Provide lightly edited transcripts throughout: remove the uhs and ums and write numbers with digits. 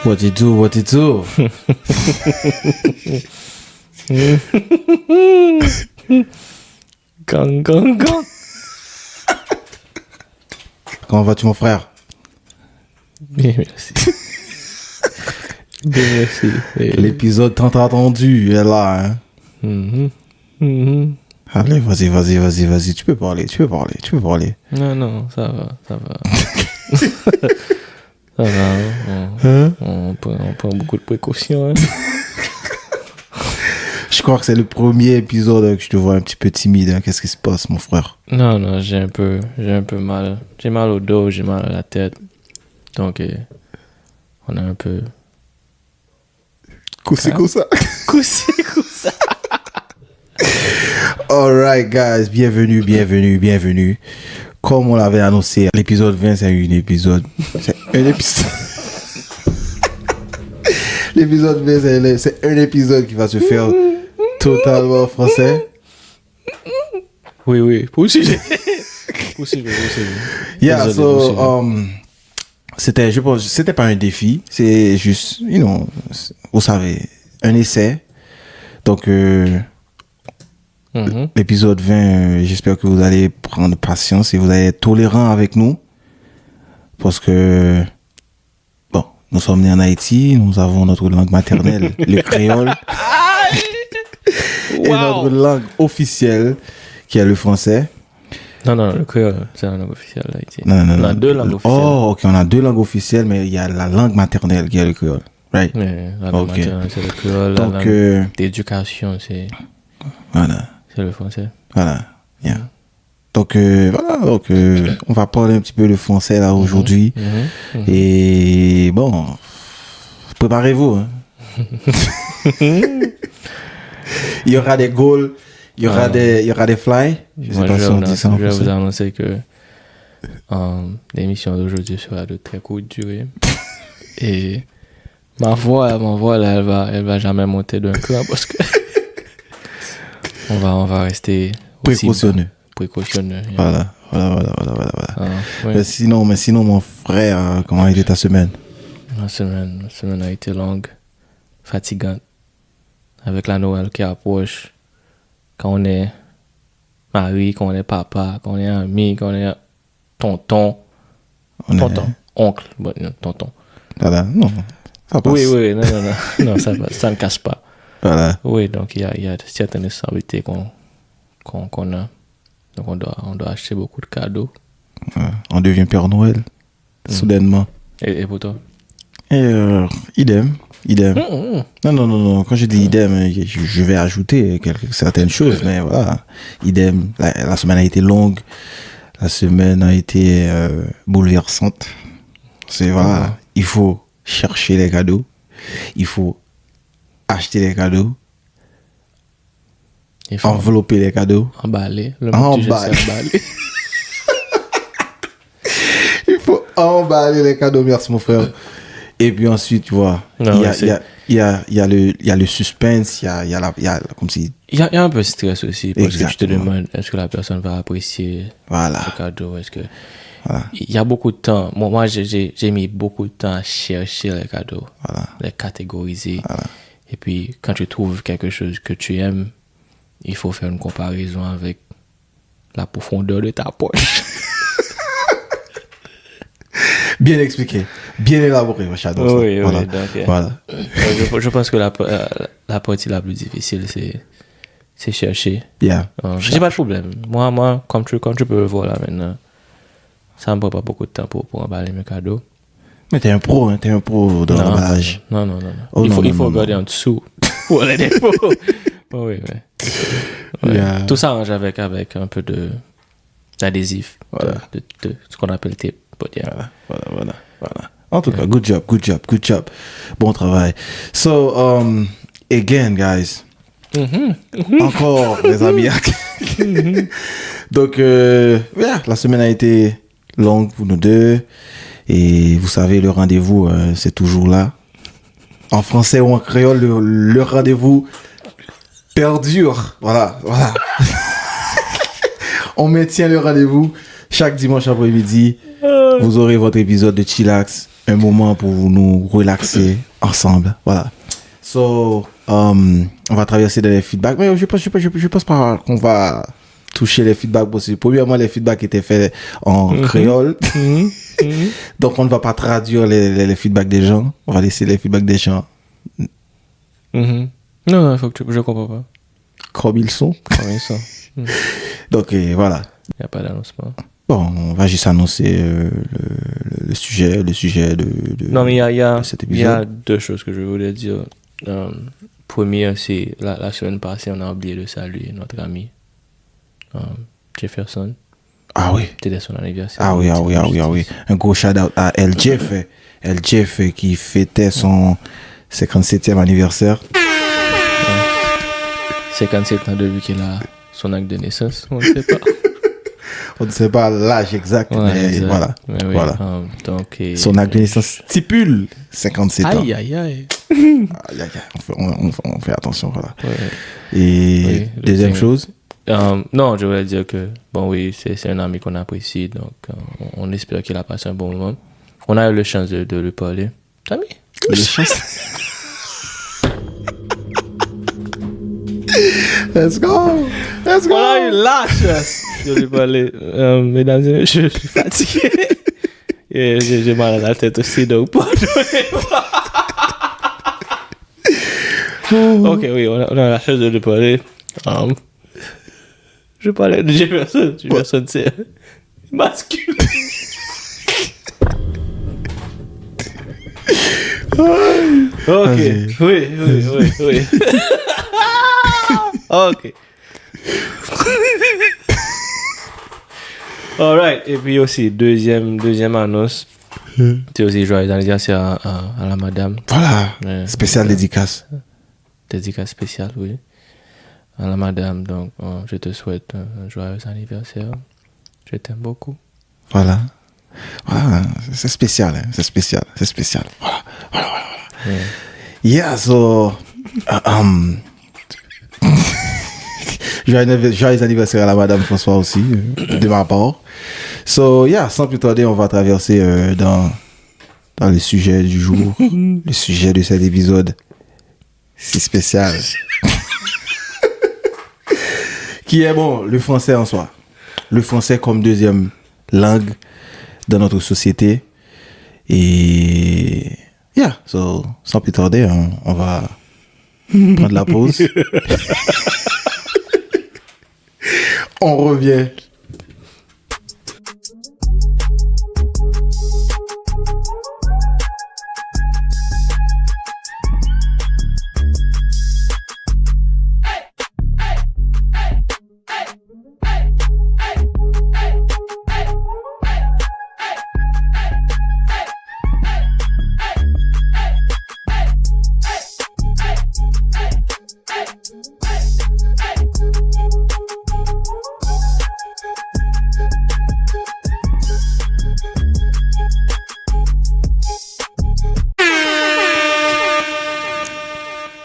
What you do, what you do. Gang, gang, gang. Comment vas-tu, mon frère? Bien, merci. Bien, merci. L'épisode tant attendu est là, hein? Allez, vas-y. Tu peux parler. Non, ça va. Ça va, on prend beaucoup de précautions. Hein. Je crois que c'est le premier épisode que je te vois un petit peu timide. Hein. Qu'est-ce qui se passe, mon frère? Non, j'ai un peu mal. J'ai mal au dos, j'ai mal à la tête. Donc, on a un peu... Coussi. Coussi. Alright, guys. Bienvenue. Comme on l'avait annoncé, l'épisode 20, c'est un épisode. L'épisode 20, c'est un épisode qui va se faire totalement en français. Oui. Poursuivez. Yeah, Désolé, c'était pas un défi, c'est juste, vous savez, un essai. Donc, l'épisode 20, j'espère que vous allez prendre patience et vous allez être tolérants avec nous. Parce que, bon, nous sommes nés en Haïti, nous avons notre langue maternelle, le créole. Et notre langue officielle, qui est le français. Non, le créole, c'est la langue officielle d'Haïti. Non. On a deux langues officielles. Oh, ok, on a deux langues officielles, mais il y a la langue maternelle qui est le créole. Right? Mais la langue maternelle, c'est le créole. Donc, la langue d'éducation, c'est le français. Voilà. Yeah. Donc, on va parler un petit peu le français là aujourd'hui. Et bon, préparez-vous. Hein. Il y aura des goals, il y aura des fly. Je vais vous annoncer que l'émission d'aujourd'hui sera de très courte durée. Et ma voix là, elle va jamais monter d'un cran parce que on va rester précautionneux. Yeah. Voilà. Oui. Mais sinon, mon frère, comment a été ta semaine? Ma semaine a été longue, fatigante, avec la Noël qui approche. Quand on est mari, quand on est papa, quand on est ami, quand on est tonton, oncle, bon, non, tonton. Voilà, non, ça passe. Oui, non, ça ne casse pas. Voilà. Oui, donc il y a certaines responsabilités qu'on a. Donc on doit acheter beaucoup de cadeaux. On devient Père Noël, soudainement. Et pour toi? Idem. Non. Quand je dis idem, je vais ajouter certaines choses, mais voilà. Idem. La semaine a été longue. La semaine a été bouleversante. C'est voilà. Il faut chercher les cadeaux. Il faut acheter les cadeaux. Il faut envelopper les cadeaux. Emballer. Emballer. Il faut emballer les cadeaux, merci mon frère. Et puis ensuite, tu vois, il y a le suspense, il y a comme si... Il y a un peu de stress aussi, parce Exactement. que je te demande, est-ce que la personne va apprécier le cadeau? Est-ce que... Voilà. Il y a beaucoup de temps. Moi j'ai mis beaucoup de temps à chercher les cadeaux, les catégoriser. Et puis, quand tu trouves quelque chose que tu aimes, il faut faire une comparaison avec la profondeur de ta poche. Bien expliqué, bien élaboré, ma chère. Oui, voilà. Voilà. Je pense que la partie la plus difficile, c'est chercher. Yeah. J'ai pas de problème. Moi, comme tu peux le voir là maintenant, ça me prend pas beaucoup de temps pour emballer mes cadeaux. Mais t'es un pro dans l'emballage. Non. Oh, il faut regarder en dessous pour les défauts. Oui. Yeah. Tout ça arrange avec un peu d'adhésif, de ce qu'on appelle tape. Voilà. En tout cas, good job. Bon travail. So, again, guys. Encore, les amis. Donc, la semaine a été longue pour nous deux. Et vous savez, le rendez-vous, c'est toujours là. En français ou en créole, le rendez-vous perdure. Voilà. On maintient le rendez-vous chaque dimanche après-midi. Vous aurez votre épisode de Chillax un moment pour nous relaxer ensemble. Voilà. So, on va traverser les feedbacks. Mais je pense pas qu'on va toucher les feedbacks possibles. Premièrement, les feedbacks étaient faits en créole. Donc, on ne va pas traduire les feedbacks des gens. On va laisser les feedbacks des gens Non, il faut que je comprends pas. comme ils sont. Comment ils sont. Donc, voilà. Il n'y a pas d'annoncement. Bon, on va juste annoncer le sujet de Non, mais cet il y a épisode. deux choses que je voulais dire. Première, c'est la semaine passée, on a oublié de saluer notre ami Jefferson. Ah oui. C'était son anniversaire. Ah oui. Un gros shout-out à LJF. LJF qui fêtait son 57e anniversaire. 57 ans depuis qu'il a son acte de naissance, on ne sait pas. On ne sait pas l'âge exact, Ouais, mais exact. voilà. Mais oui, Voilà. donc, Son acte de naissance stipule 57 ans. Aïe, aïe, aïe. Aïe, aïe, on fait attention, voilà. Ouais. Et Oui, le deuxième thème. chose, Non, je voulais dire que, bon, oui, c'est un ami qu'on apprécie, donc on espère qu'il a passé un bon moment. On a eu la chance de lui parler. Ami? les chances. Let's go! Let's go! On a eu la chance de lui parler. Mesdames et messieurs, je suis fatigué. Et j'ai mal à la tête aussi, donc pardonnez-moi. Ok, oui, on a la chance de lui parler. Je parlais de Jefferson. Jefferson, c'est masculin. Ok, oui. Ok. Alright, et puis aussi, deuxième annonce. C'est aussi joyeux anniversaire à la madame. Voilà, Ouais. spécial dédicace. Dédicace spéciale, oui. À la madame, donc je te souhaite un joyeux anniversaire. Je t'aime beaucoup. Voilà. Voilà, c'est spécial, hein. C'est spécial. Voilà. Ouais. Yeah, so... joyeux anniversaire à la Madame François aussi, de ma part. So, yeah, sans plus tarder, on va traverser dans le sujet du jour, le sujet de cet épisode si spécial. Qui est, bon, le français en soi. Le français comme deuxième langue dans notre société. Et... yeah, so, sans plus tarder, on va prendre la pause. On revient.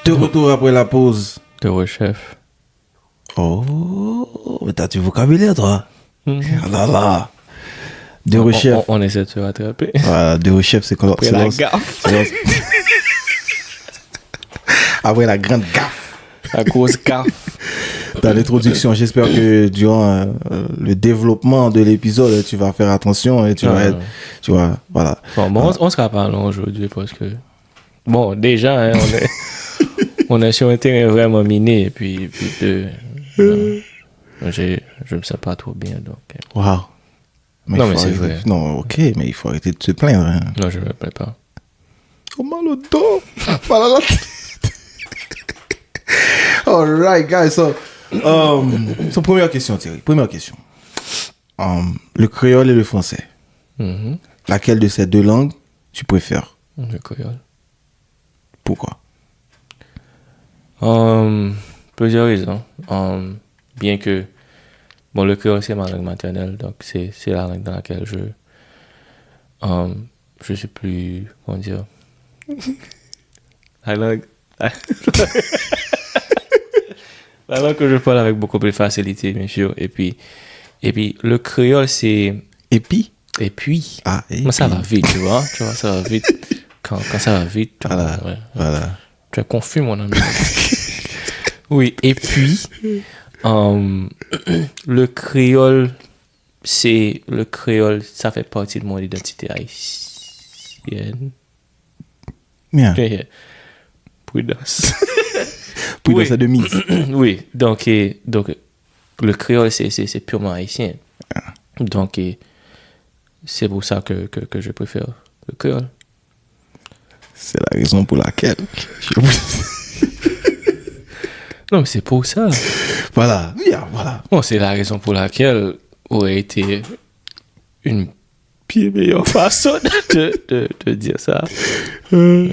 De retour après la pause. De rechef. Oh, mais t'as du vocabulaire, toi. Ah là là. De rechef. On essaie de se rattraper. Voilà, de rechef, c'est quand Après la gaffe. Après la grande gaffe. La grosse gaffe. Dans l'introduction, j'espère que durant le développement de l'épisode, tu vas faire attention et tu vas être, tu vois, voilà. Bon, on sera pas long aujourd'hui parce que, bon, déjà, hein, on est sur un terrain vraiment miné et puis je me sens pas trop bien, donc. Waouh. Non, mais c'est vrai. Non, ok, mais il faut arrêter de se plaindre. Hein. Non, je me plains pas. Oh, mal au dos. Mal à la tête. All right, guys. So, première question, Thierry. Première question. Le créole et le français. Mhm. Laquelle de ces deux langues tu préfères? Le créole. Pourquoi? Plusieurs raisons. Bien que, bon, le créole c'est ma langue maternelle, donc c'est la langue dans laquelle je suis plus, comment dire, la langue que je parle avec beaucoup plus de facilité, bien sûr. Et puis le créole c'est, Épi? Et puis, et moi, ça puis. va vite, tu vois, ça va vite. Quand ça va vite, Voilà, ouais. voilà. Tu es confus, mon ami. Oui, et puis, le créole, ça fait partie de mon identité haïtienne. Bien. Prudence. Puis Oui. dans sa demise. Oui, donc, le créole, c'est purement haïtien. Donc, c'est pour ça que je préfère le créole. C'est la raison pour laquelle. Non, mais c'est pour ça. Voilà. Yeah, voilà. Bon, c'est la raison pour laquelle aurait été une bien meilleure façon de dire ça. Mais,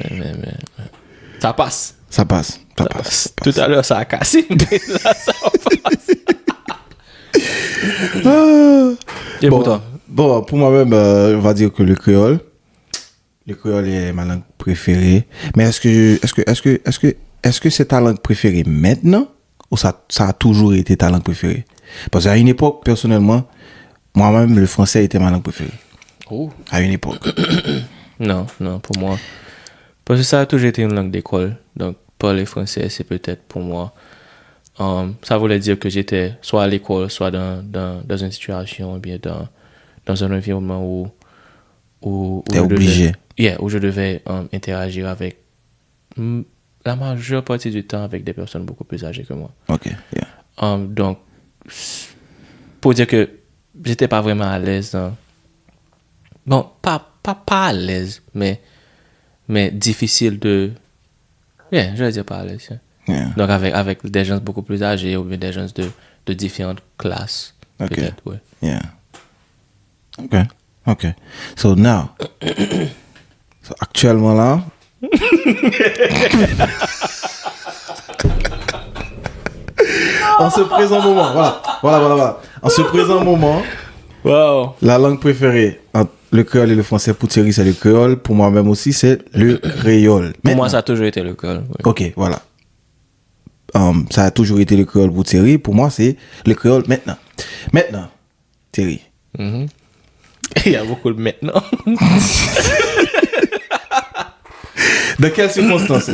ça passe. Ça passe. Ça passe. Tout à l'heure, ça a cassé, mais là, ça passe. Et pour toi? Bon, pour moi-même, on va dire que le créole est ma langue préférée. Mais est-ce que c'est ta langue préférée maintenant ou ça a toujours été ta langue préférée? Parce qu'à une époque, personnellement, moi-même, le français était ma langue préférée. Oh. À une époque. Non, pour moi. Parce que ça a toujours été une langue d'école. Donc, parler français, c'est peut-être pour moi. Ça voulait dire que j'étais soit à l'école, soit dans une situation, ou bien dans un environnement où T'es obligé. Où je devais interagir avec la majeure partie du temps avec des personnes beaucoup plus âgées que moi. Ok, yeah. Donc, pour dire que j'étais pas vraiment à l'aise dans... Bon, pas à l'aise, mais difficile de... je vais dire pas à l'aise. Yeah. Donc, avec des gens beaucoup plus âgés ou bien des gens de différentes classes, Ok. peut-être, ouais. Yeah. Ok. So now, actuellement là, en ce présent moment, voilà. En ce présent moment, Wow. la langue préférée entre le créole et le français pour Thierry, c'est le créole. Pour moi-même aussi, c'est le créole. Pour moi, ça a toujours été le cas. Ouais. Ok, voilà. Ça a toujours été le créole pour Thierry. Pour moi, c'est le créole maintenant. Maintenant, Thierry. Mm-hmm. Il y a beaucoup de maintenant. Dans quelles circonstances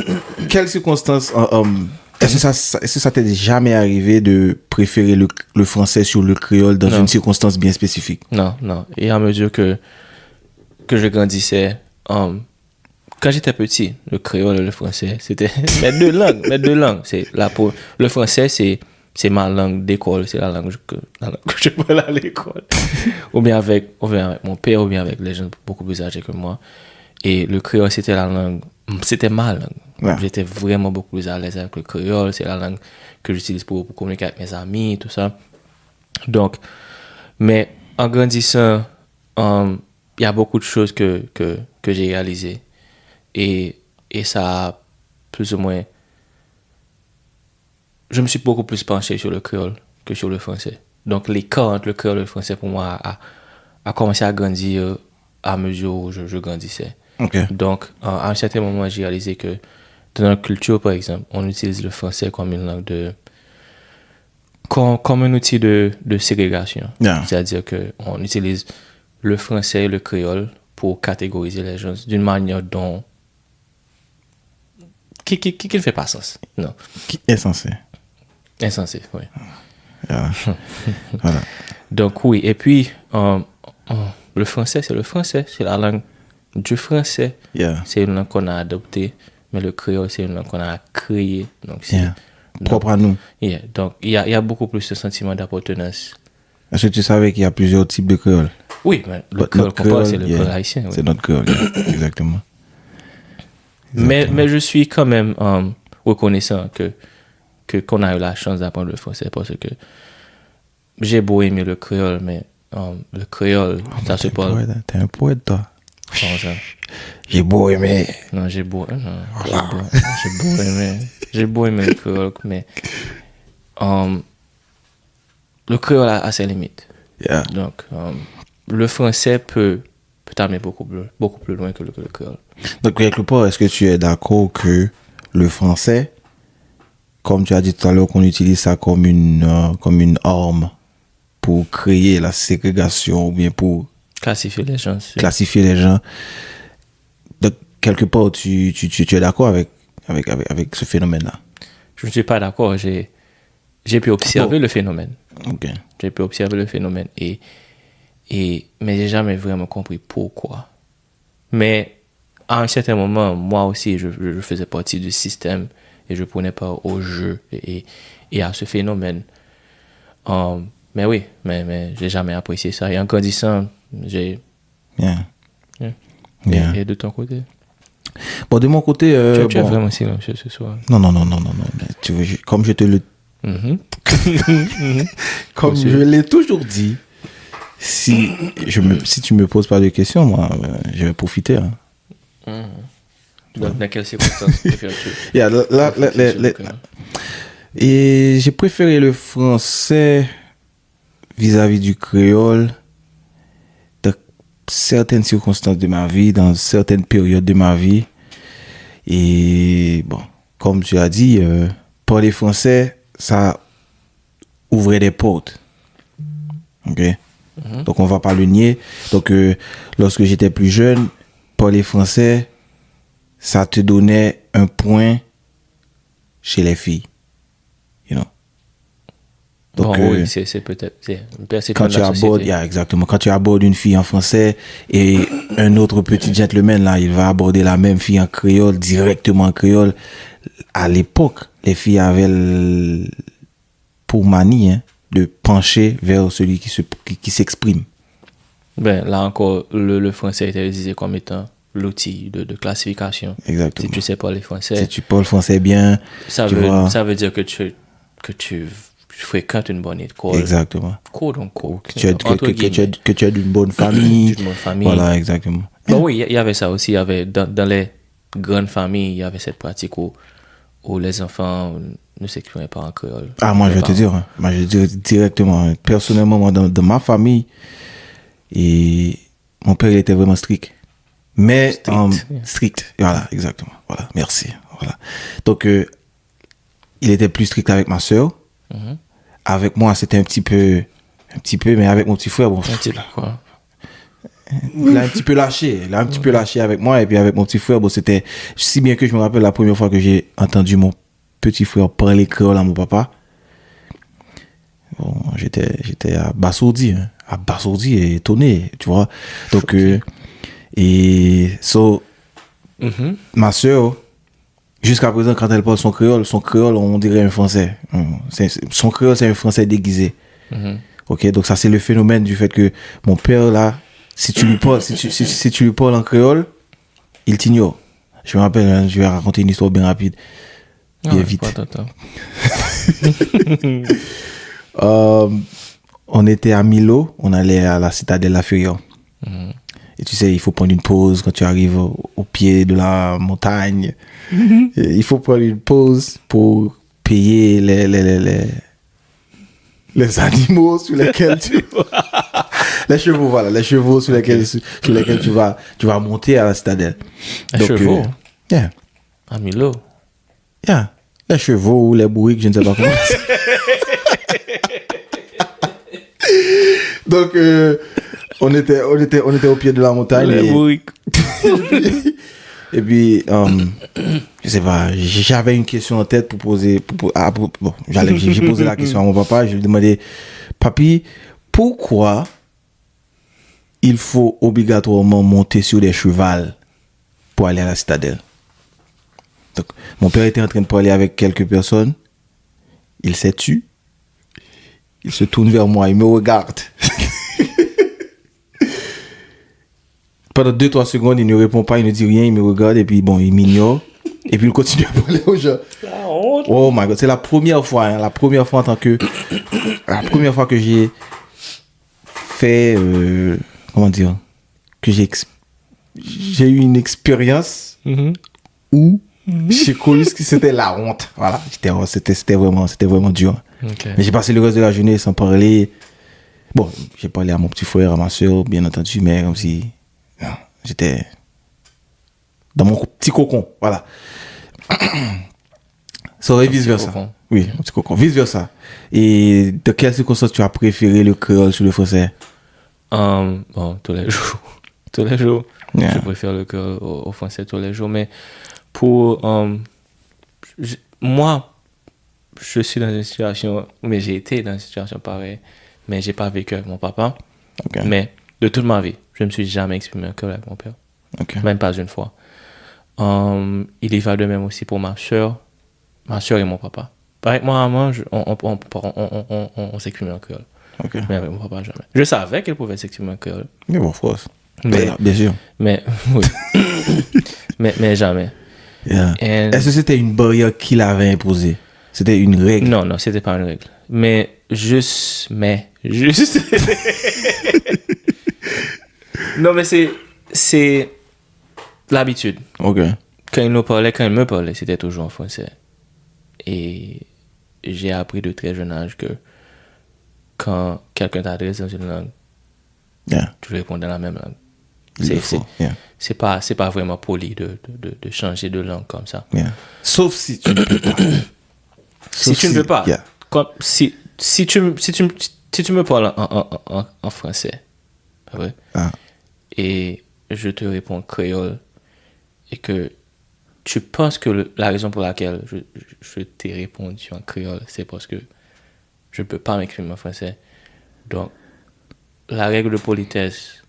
est-ce que ça t'est jamais arrivé de préférer le français sur le créole dans une circonstance bien spécifique? Non. Et à mesure que je grandissais, quand j'étais petit, le créole et le français, c'était mes deux langues. Le français, c'est ma langue d'école, c'est la langue que je parle à l'école. ou bien avec mon père, ou bien avec les gens beaucoup plus âgés que moi. Et le créole, c'était ma langue. Ouais. J'étais vraiment beaucoup plus à l'aise avec le créole. C'est la langue que j'utilise pour communiquer avec mes amis, tout ça. Donc, mais en grandissant, il y a beaucoup de choses que j'ai réalisées. Et ça a plus ou moins... Je me suis beaucoup plus penché sur le créole que sur le français. Donc, l'écart entre le créole et le français, pour moi, a commencé à grandir à mesure où je grandissais. Okay. Donc, à un certain moment, j'ai réalisé que dans notre culture, par exemple, on utilise le français comme une langue comme un outil de ségrégation. Yeah. C'est-à-dire qu'on utilise le français et le créole pour catégoriser les gens d'une manière dont... qui ne fait pas sens. Non. Qui est censé. Insensé, oui. Yeah. Voilà. Donc, oui. Et puis, le français, c'est le français. C'est la langue du français. Yeah. C'est une langue qu'on a adoptée. Mais le créole, c'est une langue qu'on a créée. Donc, c'est propre à nous. Yeah. Donc, il y a beaucoup plus de sentiment d'appartenance. Est-ce que tu savais qu'il y a plusieurs types de créole? Oui, mais le créole qu'on parle, c'est le créole haïtien. Oui. C'est notre créole, exactement. Mais je suis quand même reconnaissant qu'on a eu la chance d'apprendre le français parce que j'ai beau aimer le créole, mais le créole, ça se parle. T'es un poète, toi. Comment ça? J'ai beau aimer. Non, j'ai beau aimer le créole, mais le créole a ses limites. Yeah. Donc, le français peut t'amener beaucoup plus loin que le créole. Donc, quelque part, est-ce que tu es d'accord que le français, comme tu as dit tout à l'heure, qu'on utilise ça comme une arme pour créer la ségrégation ou bien pour Classifier les gens. classifier les gens. Donc, quelque part, tu es d'accord avec ce phénomène-là? Je ne suis pas d'accord. J'ai pu observer le phénomène. Ok. J'ai pu observer le phénomène. Mais j'ai jamais vraiment compris pourquoi. Mais à un certain moment, moi aussi, je faisais partie du système et je prenais part au jeu et à ce phénomène. Mais oui, mais j'ai jamais apprécié ça. Et en grandissant, j'ai... Bien. Yeah. Bien. Et de ton côté? Bon, de mon côté... Tu es bon, vraiment silencieux ce soir. Non. Mais tu veux, comme je te le... Comme je l'ai toujours dit, si tu me poses pas de questions, moi, je vais profiter. Hein. Dans quelles circonstances préfères-tu? Yeah, et j'ai préféré le français vis-à-vis du créole dans certaines circonstances de ma vie, dans certaines périodes de ma vie. Et bon, comme tu as dit, parler français, ça ouvrait des portes. Ok? Donc on va pas le nier. Donc lorsque j'étais plus jeune, parler français, ça te donnait un point chez les filles. You know? Donc, bon, oui, c'est peut-être une perception quand de tu la abordes, société. yeah, exactement, quand tu abordes une fille en français et un autre petit gentleman là, il va aborder la même fille en créole, directement en créole. À l'époque, les filles avaient pour manie de pencher vers celui qui s'exprime. Ben, là encore, le français est utilisé comme étant l'outil de classification. Exactement. Si tu sais parler français, Si tu parles français bien, ça veut dire que tu fréquentes une bonne école. Exactement. Quote unquote. Que tu es d'une bonne famille. D'une bonne famille. Voilà, exactement. Bon, oui, il y avait ça aussi. Il y avait, dans les grandes familles, il y avait cette pratique où les enfants ne s'exprimaient pas en créole. Ah, moi, je vais te dire. Hein. Moi, je vais te dire directement. Hein. Personnellement, moi, dans ma famille, et mon père, il était vraiment strict. Mais strict. Voilà, exactement. Voilà, merci. Voilà. Donc, il était plus strict avec ma soeur. Avec moi, c'était un petit peu, mais avec mon petit frère, bon. Un petit peu, quoi. Il a un petit peu lâché. Il a un petit peu lâché avec moi. Et puis avec mon petit frère, bon, c'était si bien que je me rappelle la première fois que j'ai entendu mon petit frère parler créole à mon papa. Bon, j'étais abasourdi, hein. Abasourdi et étonné, tu vois. Donc, ma soeur, jusqu'à présent, quand elle parle son créole, on dirait un français. Son créole, c'est un français déguisé. Ok, donc ça, c'est le phénomène du fait que mon père, là, si tu lui parles en créole, il t'ignore. Je me rappelle, hein, je vais raconter une histoire bien rapide. Bien vite. On était à Milo, on allait à la citadelle La Furion. Et tu sais, il faut prendre une pause quand tu arrives au pied de la montagne. Il faut prendre une pause pour payer les animaux sur lesquels les chevaux, voilà, les chevaux sur lesquels tu vas monter à la citadelle. Les chevaux? Yeah. À Milo? Yeah. Les chevaux ou les bourriques, je ne sais pas comment. Donc, on était au pied de la montagne. Les bourriques. Et puis, je sais pas, j'avais une question en tête pour poser. J'ai posé la question à mon papa. Je lui ai demandé, Papi, pourquoi il faut obligatoirement monter sur des chevals pour aller à la citadelle? Donc, mon père était en train de parler avec quelques personnes. Il s'est tu. Il se tourne vers moi, il me regarde. Pendant 2-3 secondes, il ne répond pas, il ne dit rien, il me regarde et puis bon, il m'ignore. Et puis il continue à parler aux gens. Oh my God, c'est la première fois, hein, la première fois que j'ai fait, comment dire, que j'ai eu une expérience où j'ai connu ce que c'était la honte. Voilà, c'était vraiment dur. Okay. Mais j'ai passé le reste de la journée sans parler. Bon, j'ai parlé à mon petit frère, à ma soeur, bien entendu, mais comme si j'étais dans mon petit cocon. Voilà. Ça aurait vice-versa. Oui, mon petit cocon. Vice-versa. Et de quelles circonstances tu as préféré le créole sur le français? Bon, tous les jours. Tous les jours. Yeah. Je préfère le créole au français tous les jours. Mais pour... moi, je suis dans une situation... Mais j'ai été dans une situation pareille. Mais j'ai pas vécu avec mon papa. Ok. Mais de toute ma vie, je ne me suis jamais exprimé en créole avec mon père. Ok. Même pas une fois. Il y va de même aussi pour ma soeur et mon papa. Avec moi, maman, on s'exprime en créole. Ok. Mais avec mon papa, jamais. Je savais qu'elle pouvait s'exprimer en créole. Mais bon, of course. Mais, Bien sûr. mais oui. mais jamais. Yeah. And- Est-ce que c'était une barrière qu'il avait imposée? C'était une règle? Non, c'était pas une règle. Mais juste. Non, mais c'est l'habitude. Ok. Quand il me parlait, c'était toujours en français. Et j'ai appris de très jeune âge que quand quelqu'un t'adresse dans une langue, Yeah. tu réponds dans la même langue. Il le faut. Yeah. C'est pas vraiment poli de changer de langue comme ça. Yeah. Sauf si tu ne peux pas. Si tu ne veux pas, Yeah. si tu me parles en français, pas vrai? Ah. Et je te réponds créole, et que tu penses que la raison pour laquelle je t'ai répondu en créole, c'est parce que je ne peux pas m'exprimer en français. Donc, la règle de politesse,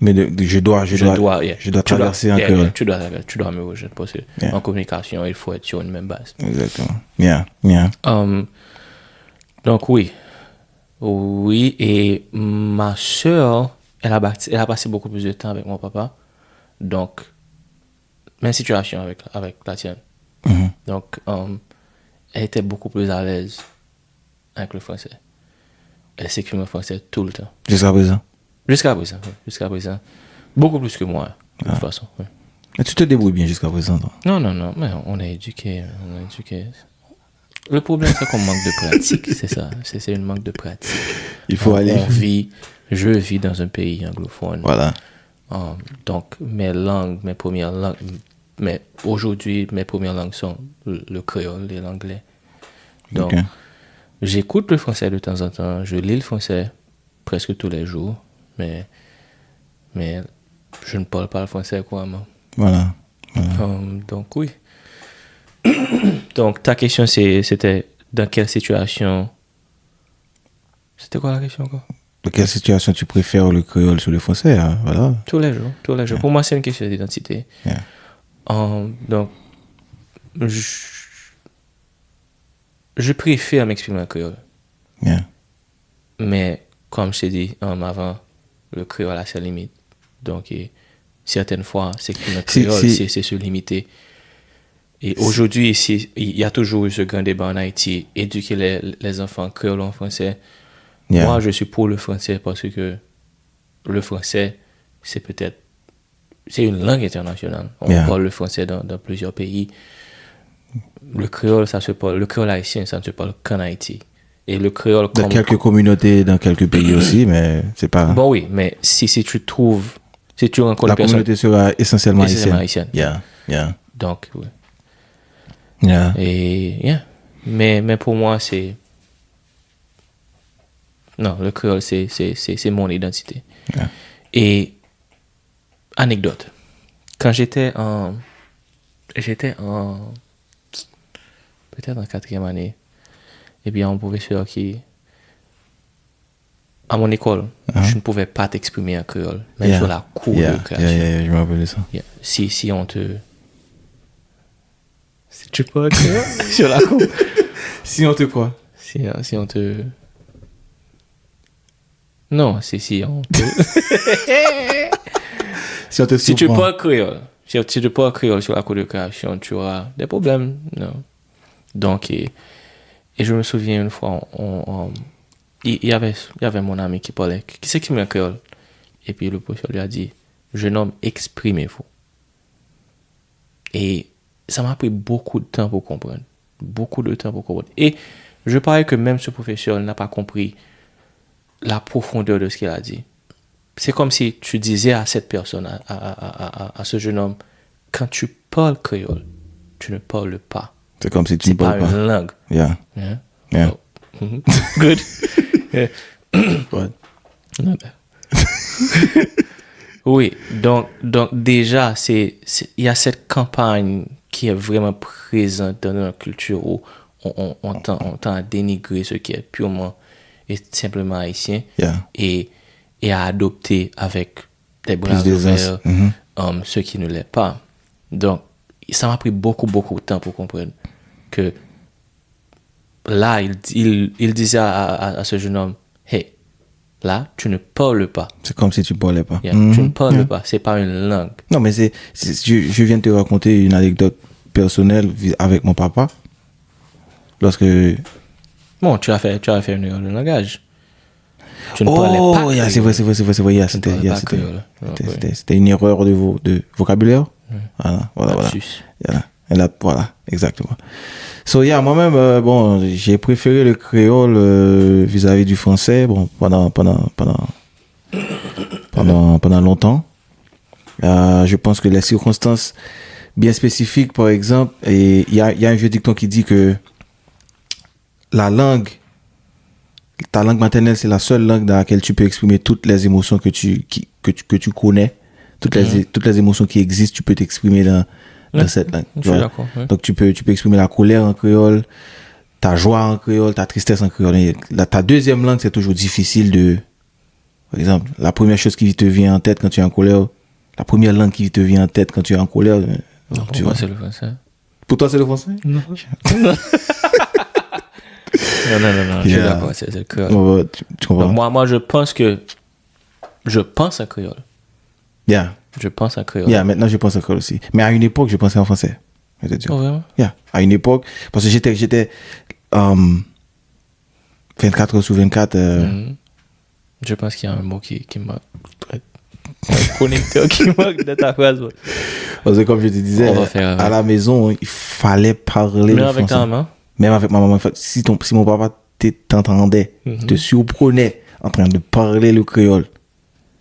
Mais je dois traverser un yeah, créole. tu dois me rejoindre parce que Yeah. en communication, il faut être sur une même base. Exactement. Yeah. Yeah. Donc oui, et ma soeur, elle a passé beaucoup plus de temps avec mon papa. Donc, même situation avec la tienne. Mhm. Donc, elle était beaucoup plus à l'aise avec le français. Elle s'exprime en français tout le temps. Jusqu'à présent. Jusqu'à présent. Beaucoup plus que moi, de toute façon. Oui. Mais tu te débrouilles bien jusqu'à présent, toi. Non, mais on est éduqué. Le problème, c'est qu'on manque de pratique, c'est ça. C'est une manque de pratique. Il faut aller. Je vis dans un pays anglophone. Voilà. Donc, mes premières langues, mais aujourd'hui, mes premières langues sont le créole et l'anglais. Donc, Ok. j'écoute le français de temps en temps, je lis le français presque tous les jours, mais je ne parle pas le français couramment. Voilà. Donc, oui. Donc, ta question, c'était dans quelle situation... C'était quoi la question encore? Dans quelle situation tu préfères le créole sur le français, hein? Voilà. Tous les jours. Yeah. Pour moi, c'est une question d'identité. Yeah. Donc, je préfère m'exprimer en créole. Yeah. Mais, comme je t'ai dit avant, le créole a ses limites. Donc, certaines fois, s'exprimer en créole, c'est se limiter. Et aujourd'hui, ici, il y a toujours eu ce grand débat en Haïti, éduquer les enfants créoles en français. Yeah. Moi, je suis pour le français parce que le français, c'est une langue internationale. On parle le français dans plusieurs pays. Le créole, le créole haïtien, ça ne se parle qu'en Haïti. Et le créole... Dans quelques communautés, dans quelques pays aussi, mais c'est pas... Bon, oui, mais si tu rencontres la communauté sera essentiellement haïtienne. Yeah. Donc, oui. Yeah. Et, yeah. Mais pour moi, c'est... Non, le créole, c'est mon identité. Yeah. Et, anecdote. Quand j'étais peut-être en 4e année, et bien, un professeur qui... À mon école, je ne pouvais pas t'exprimer en créole, même sur la cour de création. Je me rappelle ça. Yeah. Si on te... Si tu peux créole sur la cour. Si on te quoi? Si on te... Non, si on te... Si tu parles créole, si tu parles créole sur la cour de création, tu auras des problèmes. Non. Donc, et je me souviens une fois, il y avait mon ami qui parlait, qui s'exprimait en créole. Et puis le professeur lui a dit, jeune homme, exprimez-vous. Et ça m'a pris beaucoup de temps pour comprendre. Et je parie que même ce professeur n'a pas compris la profondeur de ce qu'il a dit. C'est comme si tu disais à cette personne, à ce jeune homme, quand tu parles créole, tu ne parles pas. C'est comme si tu ne parles pas. C'est pas une langue. Yeah. Oh. Good. Yeah. What? Oui, donc déjà, il y a cette campagne qui est vraiment présente dans notre culture où on tend à dénigrer ce qui est purement et simplement haïtien Yeah. et à adopter avec des bras Plus d'aisance. ouverts ce qui ne l'est pas. Donc, ça m'a pris beaucoup de temps pour comprendre que là, il disait à ce jeune homme, hey, là, tu ne parles pas. C'est comme si tu parlais pas. Yeah, tu ne parles pas, c'est pas une langue. Non, mais je viens de te raconter une anecdote personnelle avec mon papa. Lorsque... Bon, tu as fait une erreur de langage. Tu ne parlais pas. Oh, yeah, c'est vrai. Yeah, c'était une erreur de vocabulaire. Voilà. Lapsus. Voilà, exactement. So, yeah, moi-même, bon, j'ai préféré le créole vis-à-vis du français, bon, pendant longtemps. Je pense que les circonstances bien spécifiques, par exemple, et il y a un vieux dicton qui dit que ta langue maternelle, c'est la seule langue dans laquelle tu peux exprimer toutes les émotions que tu connais, toutes les émotions qui existent, tu peux t'exprimer dans cette langue. Je suis d'accord. Ouais. Donc tu peux exprimer la colère en créole, ta joie en créole, ta tristesse en créole. Et ta deuxième langue, c'est toujours difficile de... Par exemple, la première chose qui te vient en tête quand tu es en colère, la première langue qui te vient en tête quand tu es en colère... Non, pour moi, c'est le français. Pour toi, c'est le français? Non. Non, je suis d'accord, c'est le créole. Tu comprends? Donc, moi, je pense à créole. Yeah. Je pense à créole. Yeah, maintenant je pense à créole aussi. Mais à une époque, je pensais en français. Je te dis. Oh, vraiment? Yeah. À une époque, parce que j'étais 24 heures sur 24. Je pense qu'il y a un mot qui manque. Un connecteur qui manque de ta phrase. Parce que comme je te disais, à la maison, il fallait parler Même le avec français. ta maman? Même avec ma maman. Si mon papa t'entendait, te surprenait en train de parler le créole.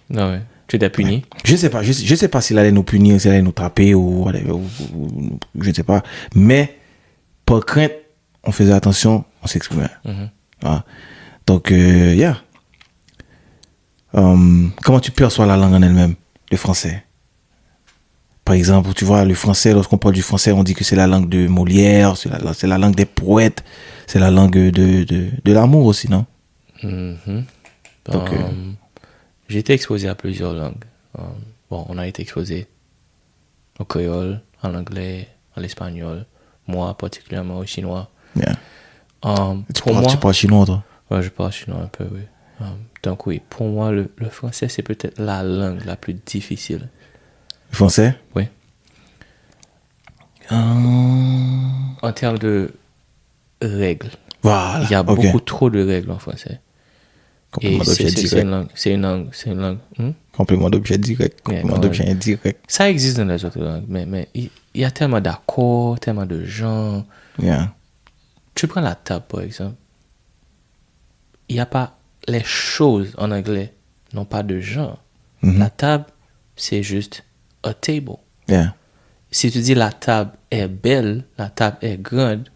Non, ouais. Tu étais puni? Je sais pas s'il allait nous punir, s'il allait nous taper ou je ne sais pas. Mais, par crainte, on faisait attention, on s'exprimait. Voilà. Donc, yeah. Comment tu perçois la langue en elle-même, le français? Par exemple, tu vois, le français, lorsqu'on parle du français, on dit que c'est la langue de Molière, c'est la langue des poètes, c'est la langue de l'amour aussi, non? Donc, j'ai été exposé à plusieurs langues. On a été exposé au créole, en anglais, à l'espagnol, moi particulièrement au chinois. Yeah. Tu moi, parles chinois, toi? Ouais, je parle chinois un peu, oui. Donc oui, pour moi, le français, c'est peut-être la langue la plus difficile. Le français? Oui. En termes de règles, Voilà. il y a beaucoup trop de règles en français. Et c'est une langue. Complément d'objet direct. Complément d'objet indirect. Ça existe dans les autres langues, mais il y a tellement d'accords, tellement de gens. Yeah. Tu prends la table, par exemple. Il n'y a pas... Les choses en anglais n'ont pas de genre. La table, c'est juste a table. Yeah. Si tu dis la table est belle, la table est grande,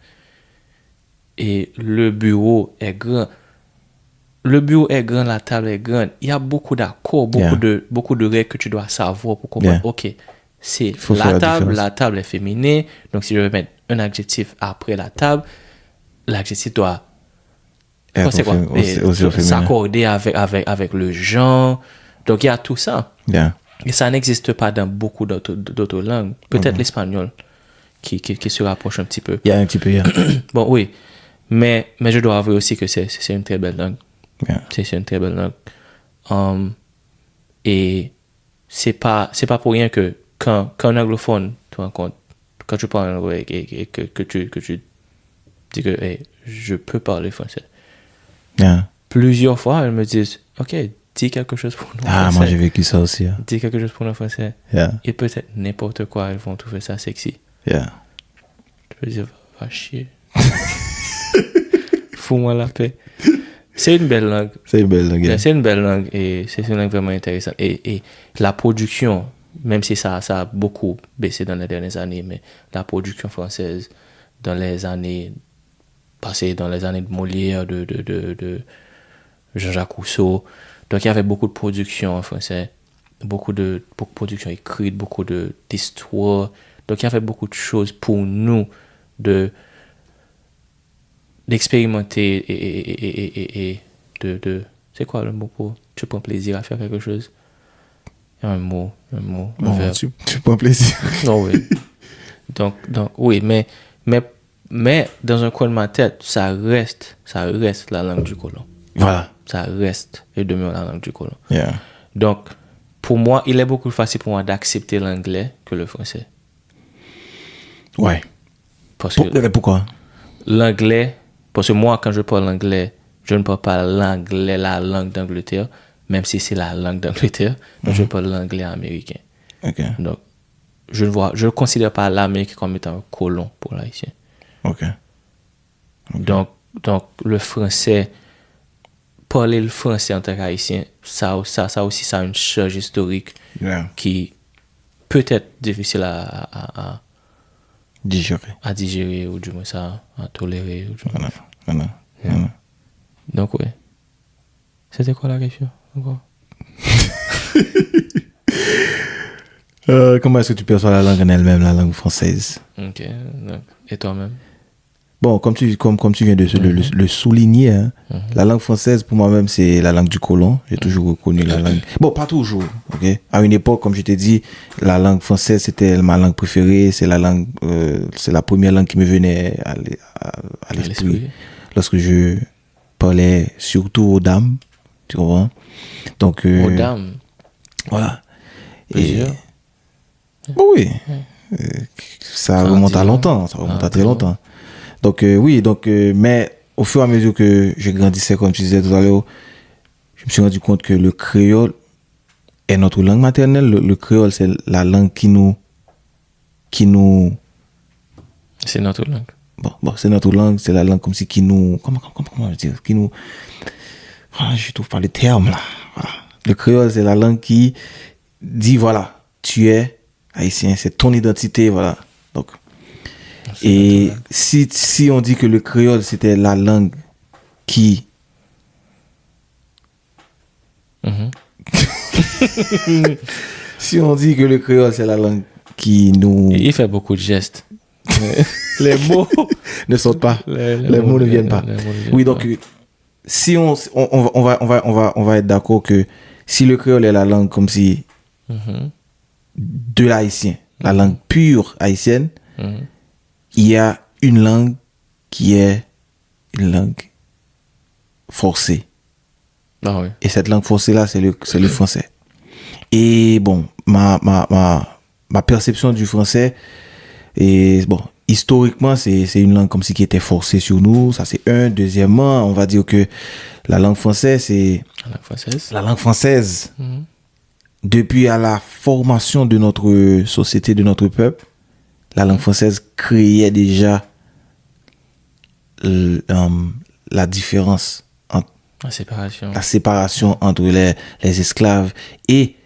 et le bureau est grand. Le bureau est grand, la table est grande. Il y a beaucoup d'accords, beaucoup de règles que tu dois savoir pour comprendre. Yeah. Ok, c'est la table est féminine. Donc si je veux mettre un adjectif après la table, l'adjectif doit s'accorder avec le genre. Donc il y a tout ça. Yeah. Et ça n'existe pas dans beaucoup d'autres langues. Peut-être l'espagnol qui se rapproche un petit peu. Il y a un petit peu, yeah. Bon, oui. Mais je dois avouer aussi que c'est une très belle langue. Yeah. C'est une très belle langue. Et c'est pas pour rien que quand un anglophone te rencontre, quand tu parles anglais et que tu dis que hey, je peux parler français. Yeah. Plusieurs fois, elles me disent, ok, dis quelque chose pour nous. Ah, moi j'ai vécu ça aussi. Yeah. Dis quelque chose pour nous français. Yeah. Et peut-être n'importe quoi, elles vont trouver ça sexy. Yeah. Je veux dire, va chier. Fous-moi la paix. C'est une belle langue. C'est une belle langue. Yeah. C'est une belle langue et c'est une langue vraiment intéressante. Et la production, même si ça a beaucoup baissé dans les dernières années, mais la production française dans les années passées, dans les années de Molière, de Jean-Jacques Rousseau, Donc, il y avait beaucoup de production en français, beaucoup de production écrite, beaucoup d'histoires. Donc, il y avait beaucoup de choses pour nous d'expérimenter et c'est quoi le mot pour tu prends plaisir à faire quelque chose? Il y a un mot, un verbe. Tu prends plaisir. Oh, oui. Donc, oui, mais dans un coin de ma tête, ça reste la langue du colon. Voilà. Ça reste et demeure la langue du colon. Yeah. Donc, pour moi, il est beaucoup plus facile pour moi d'accepter l'anglais que le français. Ouais. Pourquoi? L'anglais, parce que moi, quand je parle anglais, je ne parle pas l'anglais, la langue d'Angleterre, même si c'est la langue d'Angleterre, donc je parle l'anglais américain. Ok. Donc, je ne considère pas l'Amérique comme étant un colon pour l'haïtien. Ok. Donc, le français, parler le français en tant qu'haïtien, ça aussi, ça a une charge historique qui peut être difficile à digérer ou du moins à tolérer. Ou du moins. Voilà. Donc, oui. C'était quoi la question encore? Comment est-ce que tu perçois la langue en elle-même, la langue française? Ok. Donc, et toi-même? Bon, comme tu viens de le souligner, hein, la langue française, pour moi-même, c'est la langue du colon. J'ai toujours reconnu la langue. Bon, pas toujours, ok? À une époque, comme je t'ai dit, la langue française, c'était ma langue préférée. C'est c'est la première langue qui me venait à l'esprit. Lorsque je parlais surtout aux dames, tu comprends? Donc, aux dames? Voilà. Plusieurs? Oui. Ça remonte à longtemps. Ça remonte à très longtemps. Donc, oui, mais au fur et à mesure que je grandissais, comme tu disais tout à l'heure, je me suis rendu compte que le créole est notre langue maternelle. Le créole, c'est la langue qui nous... C'est notre langue. Bon, c'est notre langue, c'est la langue comme si qui nous... Comment dire? Qui nous... Voilà, je trouve pas le terme, là. Voilà. Le créole, c'est la langue qui dit, voilà, tu es haïtien, c'est ton identité, voilà. Donc, et si on dit que le créole, c'était la langue qui... Si on dit que le créole, c'est la langue qui nous... Il fait beaucoup de gestes. Les mots ne sortent pas. Les mots ne viennent pas. Oui, donc, si on va être d'accord que si le créole est la langue comme si... de l'haïtien, la langue pure haïtienne, il y a une langue qui est une langue forcée. Ah oui. Et cette langue forcée là, c'est le français. Et bon, ma perception du français, et bon, historiquement, c'est une langue comme si qui était forcée sur nous. Ça, c'est un. Deuxièmement, on va dire que la langue française, c'est... La langue française. Depuis à la formation de notre société, de notre peuple, la langue française créait déjà la différence, la séparation entre les esclaves et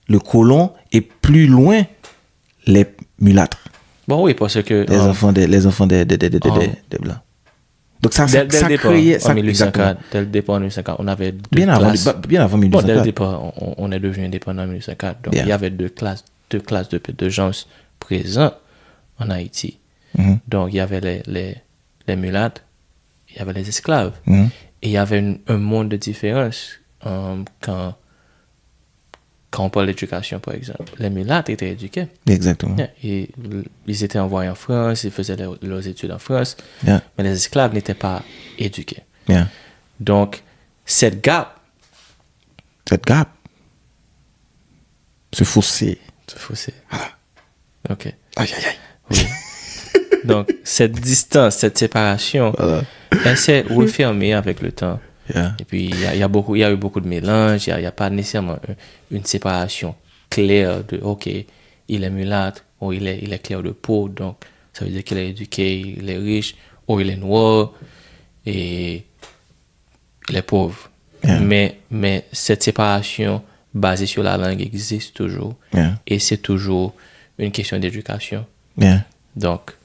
le colon, et plus loin, les mulâtres. Bon, oui, parce que... Les enfants des Blancs. Donc ça créait... En 1804, dès le départ en 1804, on avait bien avant 1804. Bon, dès le départ, on est devenu indépendant en 1804. Donc, il y avait deux classes de gens présents en Haïti. Donc, il y avait les mulâtres, il y avait les esclaves. Et il y avait un monde de différence quand on parle d'éducation, par exemple. Les mulâtres étaient éduqués. Exactement. Et ils étaient envoyés en France, ils faisaient leurs études en France. Mais les esclaves n'étaient pas éduqués. Donc, cette gap, ce fossé. Ok. Aïe. Oui. Donc, cette distance, cette séparation, elle s'est refermée avec le temps. Et puis, il y a eu beaucoup de mélanges. Il n'y a pas nécessairement une séparation claire de, OK, il est mulâtre, ou il est clair de peau, donc ça veut dire qu'il est éduqué, il est riche, ou il est noir, et il est pauvre. Mais cette séparation basée sur la langue existe toujours. Et c'est toujours une question d'éducation. Donc,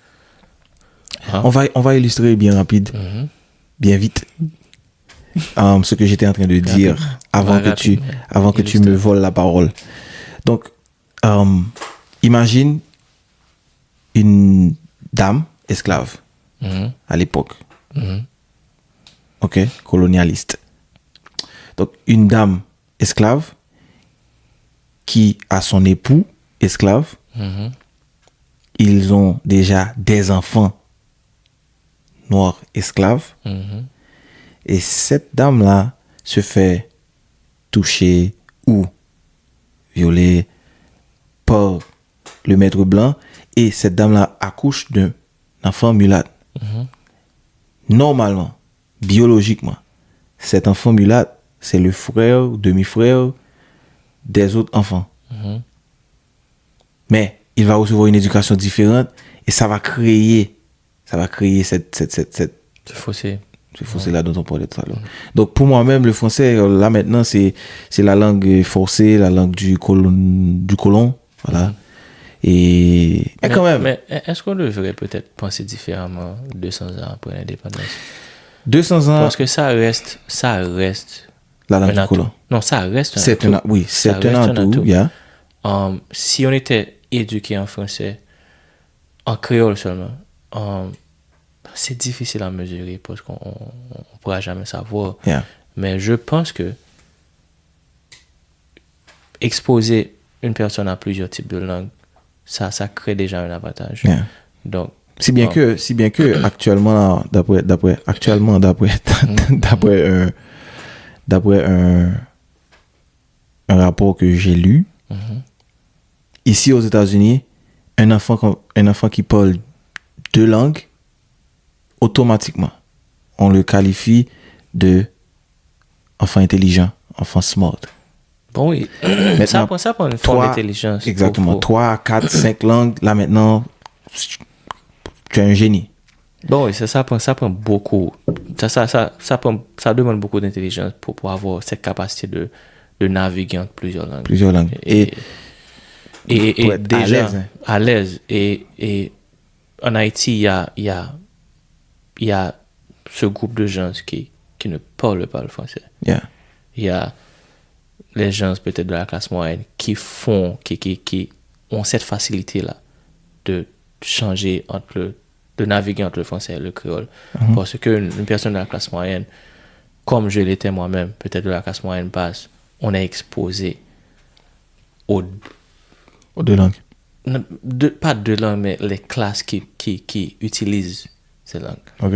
on va illustrer bien rapide, bien vite. ce que j'étais en train de dire avant que tu Illustre. me voles la parole. Donc, imagine une dame esclave Mhm. à l'époque, Mhm. ok, colonialiste. Donc, une dame esclave qui a son époux esclave, Mhm. ils ont déjà des enfants noirs esclaves, Mhm. et cette dame-là se fait toucher ou violer par le maître blanc, et cette dame-là accouche d'un enfant mulâtre. Mhm. Normalement, biologiquement, cet enfant mulâtre, c'est le frère, demi-frère des autres enfants. Mhm. Mais il va recevoir une éducation différente, et ça va créer cette C'est faussé. ce fossé-là dont on parlait tout à l'heure. Donc, pour moi-même, le français, là, maintenant, c'est la langue forcée, la langue du colon. Voilà. Et, mais quand même, Mais est-ce qu'on devrait peut-être penser différemment 200 ans après l'indépendance? 200 ans, Parce que ça reste la langue un du atout. colon. Non, ça reste un C'est atout. oui, Ça c'est un reste un atout, atout. yeah. Si on était éduqué en français, en créole seulement, c'est difficile à mesurer parce qu'on ne pourra jamais savoir. Yeah. Mais je pense que exposer une personne à plusieurs types de langues, ça crée déjà un avantage. Yeah. Donc, Si bien que actuellement, d'après un rapport que j'ai lu, ici aux États-Unis, un enfant qui parle deux langues, automatiquement, on le qualifie de enfant intelligent, enfant smart. bon, oui, ça prend une forme d'intelligence. Exactement. 3, 4, 5 langues, là maintenant, tu es un génie. Bon, oui, ça prend beaucoup. Ça demande beaucoup d'intelligence pour avoir cette capacité de naviguer entre plusieurs langues. Plusieurs langues. Et pour être déjà à l'aise, hein. Et en Haïti, il y a ce groupe de gens qui ne parlent pas le français. Yeah. Il y a les gens peut-être de la classe moyenne qui ont cette facilité-là de changer de naviguer entre le français et le créole. Parce qu'une personne de la classe moyenne, comme je l'étais moi-même, peut-être de la classe moyenne basse, on est exposé aux deux langues. pas deux langues, mais les classes qui utilisent ces langues. Ok.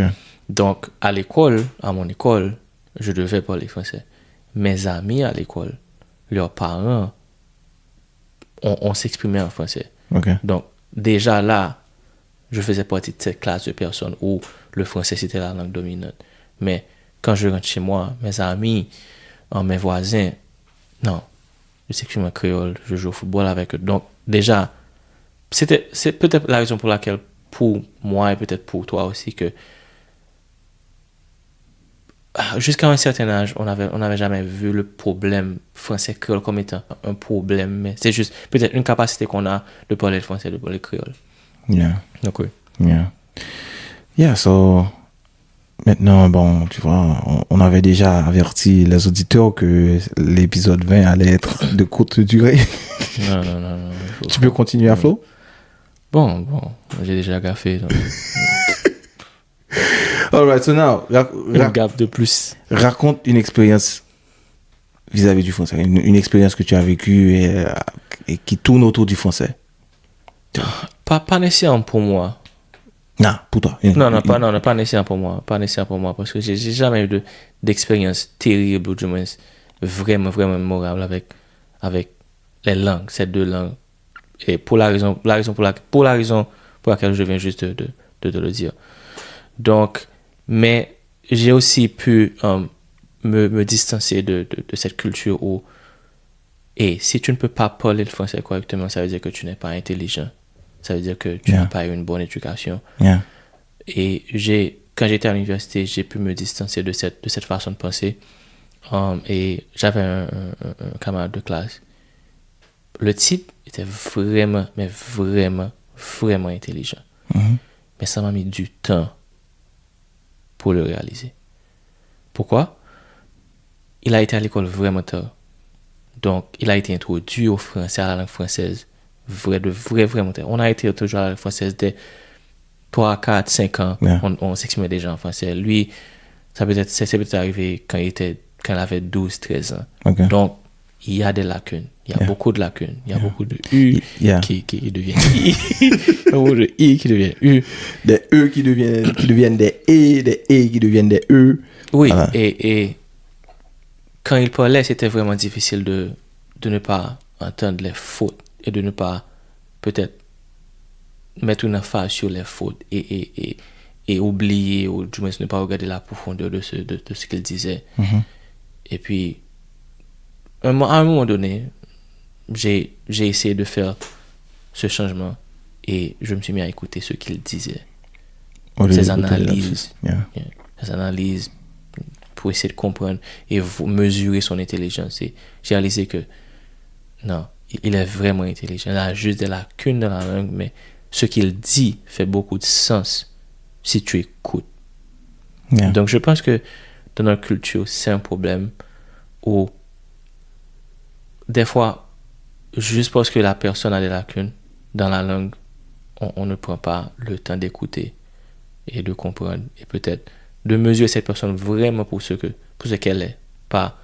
Donc, à l'école, à mon école, je devais parler français. Mes amis à l'école, leurs parents, on s'exprimait en français. Ok. Donc, déjà là, je faisais partie de cette classe de personnes où le français, c'était la langue dominante. Mais quand je rentre chez moi, mes amis, mes voisins, non, je s'exprime en créole, je joue au football avec eux. Donc, déjà, c'est peut-être la raison pour laquelle, pour moi et peut-être pour toi aussi, que jusqu'à un certain âge, on n'avait jamais vu le problème français-créole comme étant un problème, mais c'est juste peut-être une capacité qu'on a de parler le français, de parler le créole. Yeah. Donc oui. Yeah. Yeah, so maintenant, bon, tu vois, on avait déjà averti les auditeurs que l'épisode 20 allait être de courte durée. Non. Tu peux continuer à Flo? Bon, j'ai déjà gaffé. Donc, Alright, so now, une gaffe de plus. raconte une expérience vis-à-vis du français, une expérience que tu as vécue et qui tourne autour du français. Pas nécessairement pour moi. Non, pour toi. Pas nécessairement pour moi. Pas nécessairement pour moi. Parce que j'ai jamais eu d'expérience terrible, ou du moins vraiment mémorable avec les langues, ces deux langues. Et pour la raison pour laquelle je viens juste de te le dire. Donc, mais j'ai aussi pu me distancer de cette culture où, et si tu ne peux pas parler le français correctement, ça veut dire que tu n'es pas intelligent. Ça veut dire que tu n'as pas eu une bonne éducation. Yeah. Et quand j'étais à l'université, j'ai pu me distancer de cette façon de penser. Et j'avais un camarade de classe. Le type était vraiment intelligent. Mm-hmm. Mais ça m'a mis du temps pour le réaliser. Pourquoi? il a été à l'école vraiment tard. Donc, il a été introduit au français, à la langue française, vraiment tard. On a été toujours à la langue française dès 3, 4, 5 ans. Yeah. On s'exprimait déjà en français. Lui, c'est peut-être arrivé quand il avait 12, 13 ans. Okay. Donc, il y a des lacunes. Il y a Yeah. beaucoup de lacunes. Il y a beaucoup de U Yeah. qui deviennent I. Il y a beaucoup de I qui deviennent U. Des E qui deviennent des E qui deviennent des E. Oui, Voilà. et quand il parlait, c'était vraiment difficile de ne pas entendre les fautes et de ne pas peut-être mettre une emphase sur les fautes et oublier ou du moins ne pas regarder la profondeur de ce qu'il disait. Mhm. Et puis, à un moment donné, j'ai essayé de faire ce changement et je me suis mis à écouter ce qu'il disait. Au lieu Ses d'écouter les analyses. lapsus. Yeah. Ses analyses pour essayer de comprendre et mesurer son intelligence. Et j'ai réalisé que non, il est vraiment intelligent. Il a juste des lacunes dans la langue, mais ce qu'il dit fait beaucoup de sens si tu écoutes. Yeah. Donc, je pense que dans notre culture, c'est un problème où des fois, juste parce que la personne a des lacunes dans la langue, on ne prend pas le temps d'écouter et de comprendre et peut-être de mesurer cette personne vraiment pour ce qu'elle est, pas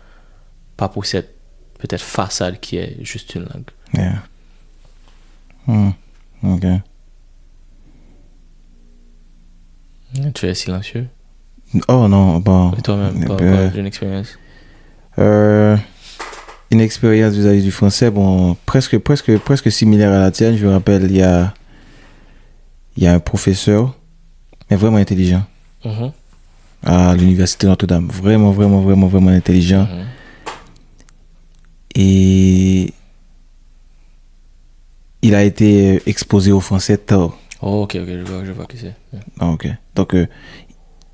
pour cette peut-être façade qui est juste une langue. Yeah. Ok. Tu es silencieux. Oh non, bon. Et toi-même, pas une expérience. Une expérience vis-à-vis du français, bon, presque similaire à la tienne. Je me rappelle, il y a un professeur, mais vraiment intelligent, Mhm. à l'université Notre-Dame. Vraiment intelligent. Mhm. Et il a été exposé au français tard. Oh, ok, je vois qui c'est. Yeah. Ah, ok. Donc,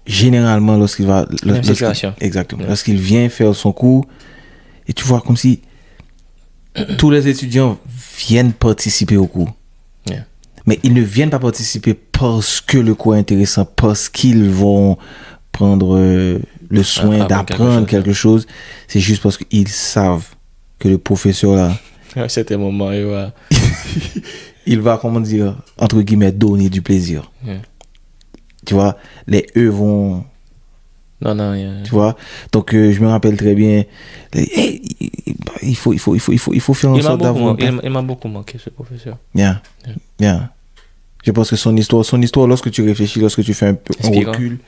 généralement, lorsqu'il va... Même situation. Exactement. Yeah. Lorsqu'il vient faire son cours, et tu vois comme si tous les étudiants viennent participer au cours. Yeah. Mais ils ne viennent pas participer parce que le cours est intéressant, parce qu'ils vont prendre le soin d'apprendre quelque chose. C'est juste parce qu'ils savent que le professeur là, À certains moments, il va, comment dire, entre guillemets, donner du plaisir. Yeah. Tu vois, les E vont... Non, yeah. Tu vois, donc je me rappelle très bien, il faut faire en sorte d'avoir... Il m'a beaucoup manqué, ce professeur. Yeah. Je pense que son histoire, lorsque tu réfléchis, lorsque tu fais un recul,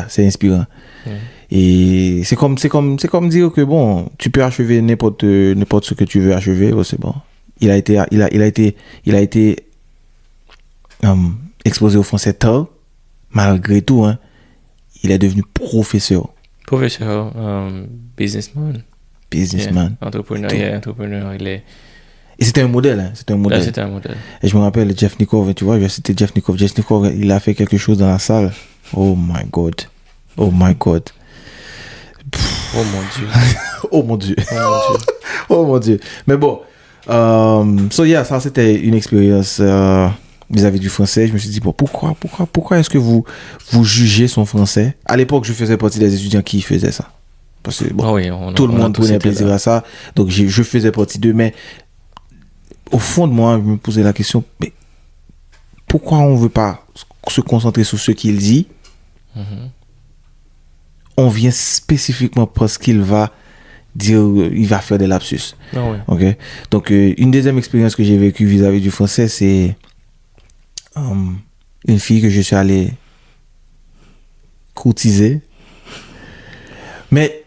c'est inspirant. Yeah. Et c'est comme dire que bon, tu peux achever n'importe ce que tu veux achever, c'est bon. Il a été exposé au français tard, malgré tout, hein. Il est devenu professeur. Professeur, businessman. Businessman. Yeah. Entrepreneur, il est... Et c'était un modèle, hein. C'était un modèle. Là, c'était un modèle. Et je me rappelle, Jeff Nikov, tu vois, je vais citer Jeff Nikov. Jeff Nikov, il a fait quelque chose dans la salle. Oh my God. Oh mon Dieu. Oh mon Dieu. Oh mon Dieu. Mais bon, ça c'était une expérience vis-à-vis du français. Je me suis dit, bon, pourquoi est-ce que vous jugez son français? À l'époque, je faisais partie des étudiants qui faisaient ça. Parce que bon, tout le monde prenait plaisir à ça. Donc je faisais partie d'eux. Mais au fond de moi, je me posais la question, mais pourquoi on ne veut pas se concentrer sur ce qu'il dit? Mm-hmm. On vient spécifiquement parce qu'il va dire, il va faire des lapsus. Ah ouais. Ok. Donc, une deuxième expérience que j'ai vécue vis-à-vis du français, c'est une fille que je suis allé courtiser. Mais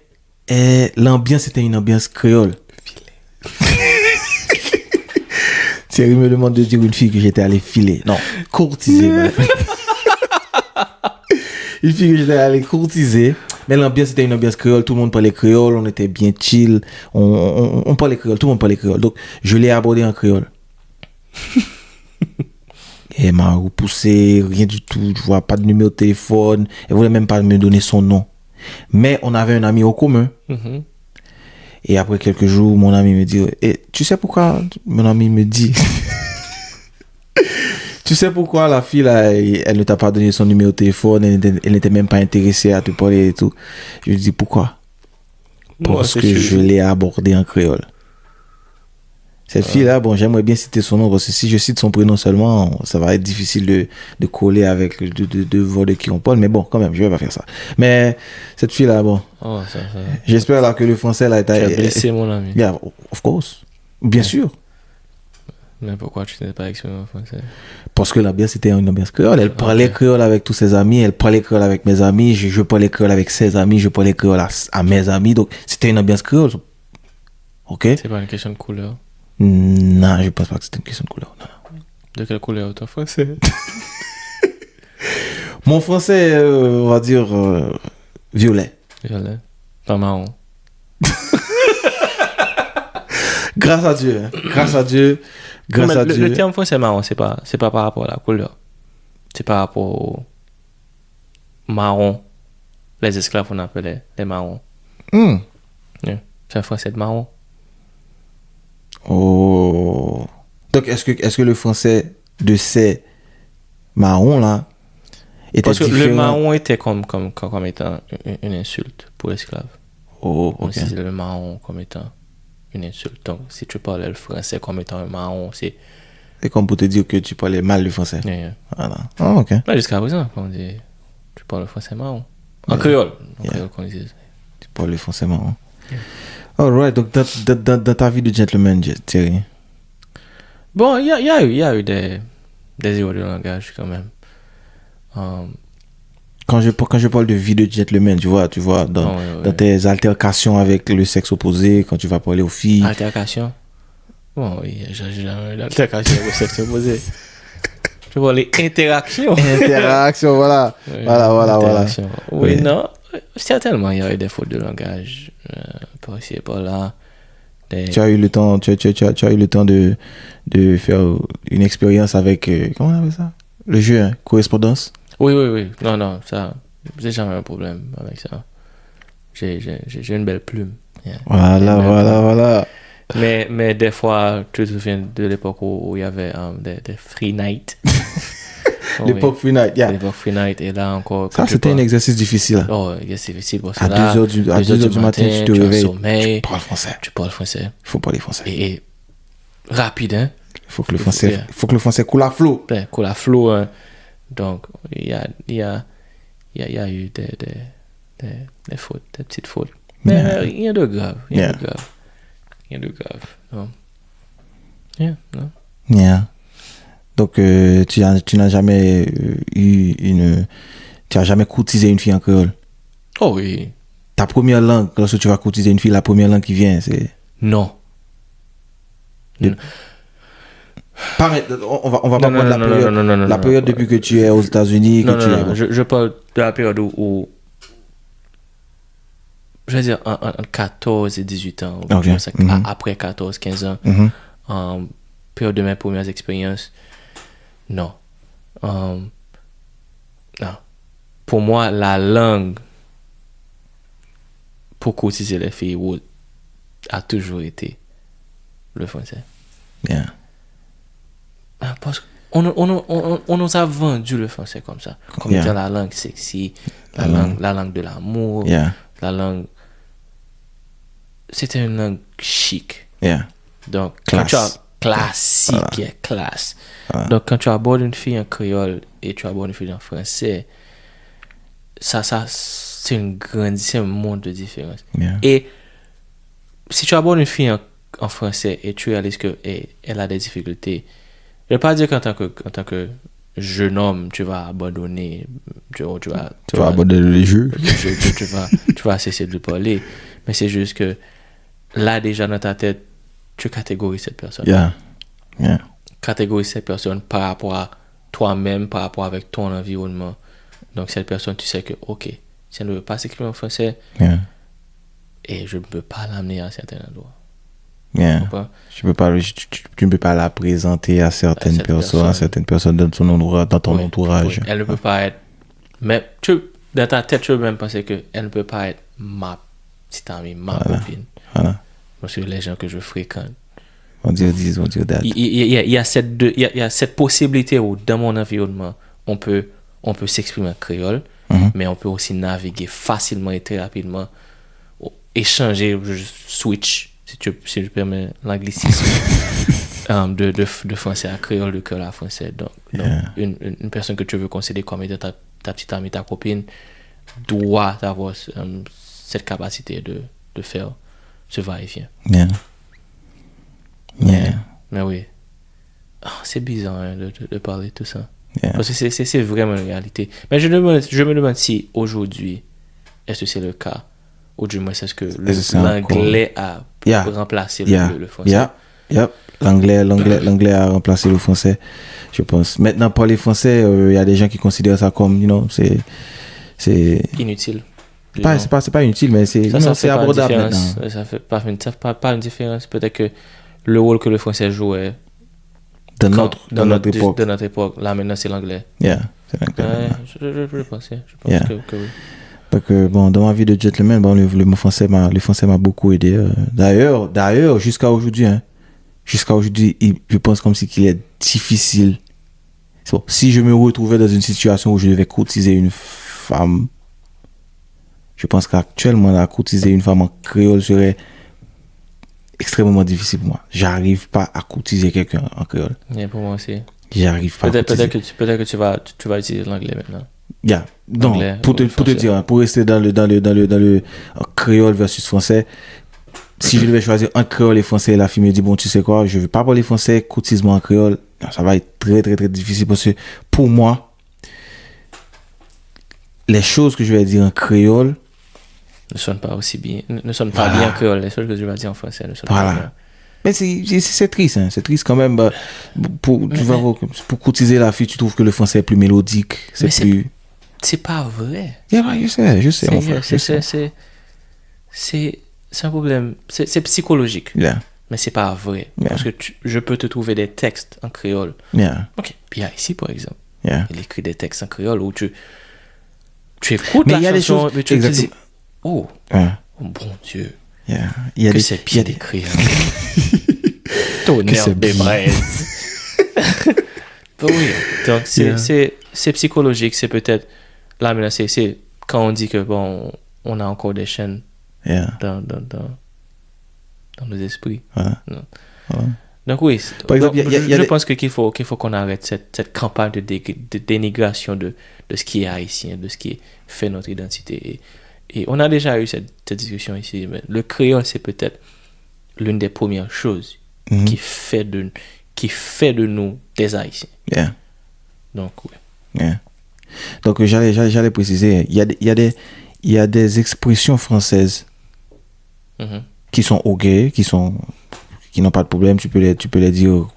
l'ambiance était une ambiance créole. Thierry me demande de dire une fille que j'étais allé filer. Non, courtiser. Une fille que j'étais allé courtiser. Mais l'ambiance était une ambiance créole. Tout le monde parlait créole. On était bien chill. On parlait créole. Tout le monde parlait créole. Donc, je l'ai abordé en créole. Et elle m'a repoussé. Rien du tout. Je vois pas de numéro de téléphone. Elle voulait même pas me donner son nom. Mais on avait un ami au commun. Mm-hmm. Et après quelques jours, mon ami me dit, tu sais pourquoi? Mon ami me dit, tu sais pourquoi la fille là, elle ne t'a pas donné son numéro de téléphone, elle n'était même pas intéressée à te parler et tout. Je lui dis, pourquoi? parce que je l'ai abordée en créole. Cette fille-là, bon, j'aimerais bien citer son nom, parce que si je cite son prénom seulement, ça va être difficile de coller avec, de voir de qui on parle, mais bon, quand même, je vais pas faire ça. Mais cette fille-là, bon, j'espère là que le français là Tu as blessé mon ami. Yeah, of course. Bien sûr. Mais pourquoi tu n'es pas exprimé en français? Parce que l'ambiance était une ambiance créole. Elle parlait créole avec tous ses amis, elle parlait créole avec mes amis, je parlais créole avec ses amis, je parlais créole à mes amis, donc c'était une ambiance créole. Ok? C'est pas une question de couleur? Non, je pense pas que c'était une question de couleur. Non. De quelle couleur est ton français? Mon français, on va dire violet. Violet. Pas marron. Grâce à Dieu. Hein. Grâce à Dieu. Grâce à Dieu. Le terme français marron, c'est pas par rapport à la couleur. C'est par rapport au marron. Les esclaves, on appelait les marrons. Yeah. C'est un français de marron. Oh. Donc, est-ce que le français de ces marrons là était parce que différent? Le marron était comme étant une insulte pour l'esclave. Oh, On ok. utilisait le marron comme étant une insulte. Donc, si tu parlais le français comme étant un marron, c'est... C'est comme pour te dire que tu parlais mal le français. Yeah. Voilà. Oh, ok. Là, jusqu'à présent, on dit, tu parles le français marron. En créole. En créole qu'on dit. Tu parles le français marron. Alright, donc dans ta vie de gentleman, Thierry. Bon, il y a eu des erreurs de langage quand même. Quand je parle de vie de gentleman, tu vois, dans tes altercations avec le sexe opposé, quand tu vas parler aux filles. Altercation? Bon, oui, j'ai jamais eu d'altercation avec le sexe opposé. Tu vois, les interactions. Interaction, voilà. Oui, Voilà. Oui, non. Certainement, il y a eu des fautes de langage. Par ici et par là. Tu as eu le temps, tu as eu le temps de faire une expérience avec, comment on appelle ça? Le jeu, hein? Correspondance? Oui. Non, ça, j'ai jamais un problème avec ça. J'ai une belle plume. Yeah. Voilà. Mais des fois, tu te souviens de l'époque où il y avait des free nights. L'époque free night, yeah. L'époque free night, et là encore. Ça, c'était un exercice difficile. Oh, c'est difficile parce que à 2h du matin, tu te réveilles. Tu parles français. Il faut parler français. Et rapide, hein. Il faut que le français coule à flot. Coule à flot, hein. Donc, il y a eu des fautes, des petites fautes. Mais rien de grave. Rien de grave. Non. Non. Yeah. Donc, tu n'as jamais tu n'as jamais courtisé une fille en créole? Oh oui. Ta première langue, lorsque tu vas courtiser une fille, la première langue qui vient, c'est... Non. On va pas prendre la période. La période depuis que tu es aux États-Unis. Non, je parle de la période où je vais dire entre 14 et 18 ans. Okay. Après 14, 15 ans. Mm-hmm. Période de mes premières expériences. Non. Non. Pour moi, la langue pour courtiser les filles a toujours été le français. Yeah. Parce qu'on nous a vendu le français comme ça. Comme étant la langue sexy, la langue de l'amour, la langue... C'était une langue chic. Yeah. Donc, classe. Classique, classe. Donc, quand tu abordes une fille en créole et tu abordes une fille en français, ça c'est un monde de différence. Yeah. Et si tu abordes une fille en français et tu réalises qu'elle a des difficultés, je ne vais pas dire qu'en tant que jeune homme, tu vas abandonner, tu vas abandonner les jeux. tu vas cesser de lui parler. Mais c'est juste que là, déjà dans ta tête, tu catégorises cette personne. Yeah. Catégorises cette personne par rapport à toi-même, par rapport avec ton environnement. Donc, cette personne, tu sais que, ok, si elle ne veut pas s'exprimer en français, et je ne peux pas l'amener à certains endroits. Tu ne peux pas la présenter à certaines personnes dans ton entourage. Oui. Elle ne peut pas être... Mais dans ta tête, tu peux même penser qu'elle ne peut pas être ma petite amie, ma copine. Voilà. Parce que les gens que je fréquente. On dit that. Il y a cette possibilité où, dans mon environnement, on peut s'exprimer en créole, mais on peut aussi naviguer facilement et très rapidement échanger, switch, si je permets l'anglicisme, de français à créole, de créole à français. Donc une personne que tu veux considérer comme étant ta petite amie, ta copine, doit avoir cette capacité de faire ce va-et-vient. Mais oui. C'est bizarre hein, de parler de tout ça. Parce que c'est vraiment une réalité. Mais je me demande si aujourd'hui, est-ce que c'est le cas? Ou du moins, est-ce que l'anglais a remplacé le français? L'anglais a remplacé le français, je pense. Maintenant, parler français, il y a des gens qui considèrent ça comme, c'est inutile. C'est pas inutile, mais c'est abordable maintenant. Ça fait pas une différence. Peut-être que le rôle que le français jouait dans notre époque, là maintenant c'est l'anglais. C'est l'anglais. Je pense que oui. Donc, bon, dans ma vie de gentleman, bon, le français m'a beaucoup aidé. D'ailleurs, jusqu'à aujourd'hui, je pense comme si qu'il est difficile. Bon, si je me retrouvais dans une situation où je devais courtiser une femme, je pense qu'actuellement, la courtiser une femme en créole serait extrêmement difficile pour moi. J'arrive pas à courtiser quelqu'un en créole. Pour moi aussi. J'arrive pas. Peut-être que tu vas utiliser l'anglais maintenant. Donc, pour te dire, pour rester dans le créole versus français, si je devais choisir un créole et français, la fille me dit, bon, tu sais quoi, je veux pas parler français, courtise-moi en créole. Non, ça va être très, très, très difficile parce que pour moi, les choses que je vais dire en créole ne sonnent pas aussi bien, ne sonnent pas bien en créole. Les choses que je vais dire en français ne sonnent pas bien. Mais c'est triste, hein. C'est triste quand même. Pour courtiser la fille, tu trouves que le français est plus mélodique. C'est pas vrai. Je sais, mon frère. C'est un problème. C'est psychologique. Mais c'est pas vrai. Parce que je peux te trouver des textes en créole. Ok. Puis ici, par exemple, il écrit des textes en créole où tu écoutes la chanson, mais tu te dis, oh bon Dieu. Que c'est bien écrit. Tonnerre des braises. Oui. Donc, c'est psychologique. C'est peut-être... Là, maintenant, c'est quand on dit que, bon, on a encore des chaînes dans nos esprits. Donc, oui. Par exemple, je pense qu'il faut qu'on arrête cette campagne de dénigration de ce qui est haïtien, de ce qui fait notre identité. Et on a déjà eu cette discussion ici. Mais le créole, c'est peut-être l'une des premières choses qui fait de nous des Haïtiens. Donc, oui. Donc, j'allais préciser, il y a des expressions françaises qui sont OK, qui n'ont pas de problème. Tu peux les dire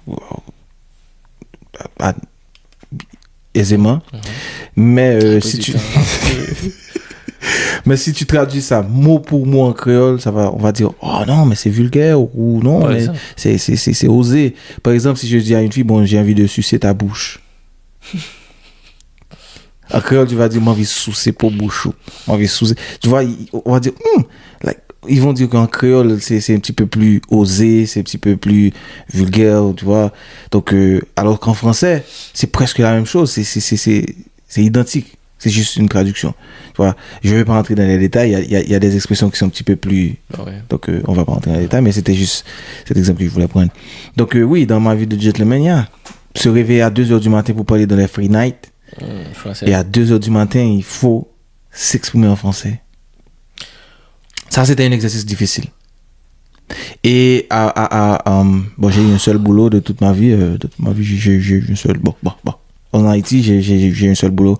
aisément. Mais si tu... Mais si tu traduis ça mot pour mot en créole, on va dire, oh non, mais c'est vulgaire, ou non, mais c'est osé. Par exemple, si je dis à une fille, bon, j'ai envie de sucer ta bouche. En créole, tu vas dire, j'ai envie de sucer pour bouche. Tu vois, on va dire, ils vont dire qu'en créole, c'est un petit peu plus osé, c'est un petit peu plus vulgaire, tu vois. Donc, alors qu'en français, c'est presque la même chose, c'est identique. C'est juste une traduction. Tu vois, je ne vais pas rentrer dans les détails. Il y a des expressions qui sont un petit peu plus... Donc, on ne va pas rentrer dans les détails, mais c'était juste cet exemple que je voulais prendre. Donc, oui, dans ma vie de gentleman, se réveiller à 2h du matin pour parler dans les free night. Et à 2h du matin, il faut s'exprimer en français. Ça, c'était un exercice difficile. Et bon, j'ai eu un seul boulot de toute ma vie. J'ai eu un seul... Bon. En Haïti, j'ai eu un seul boulot.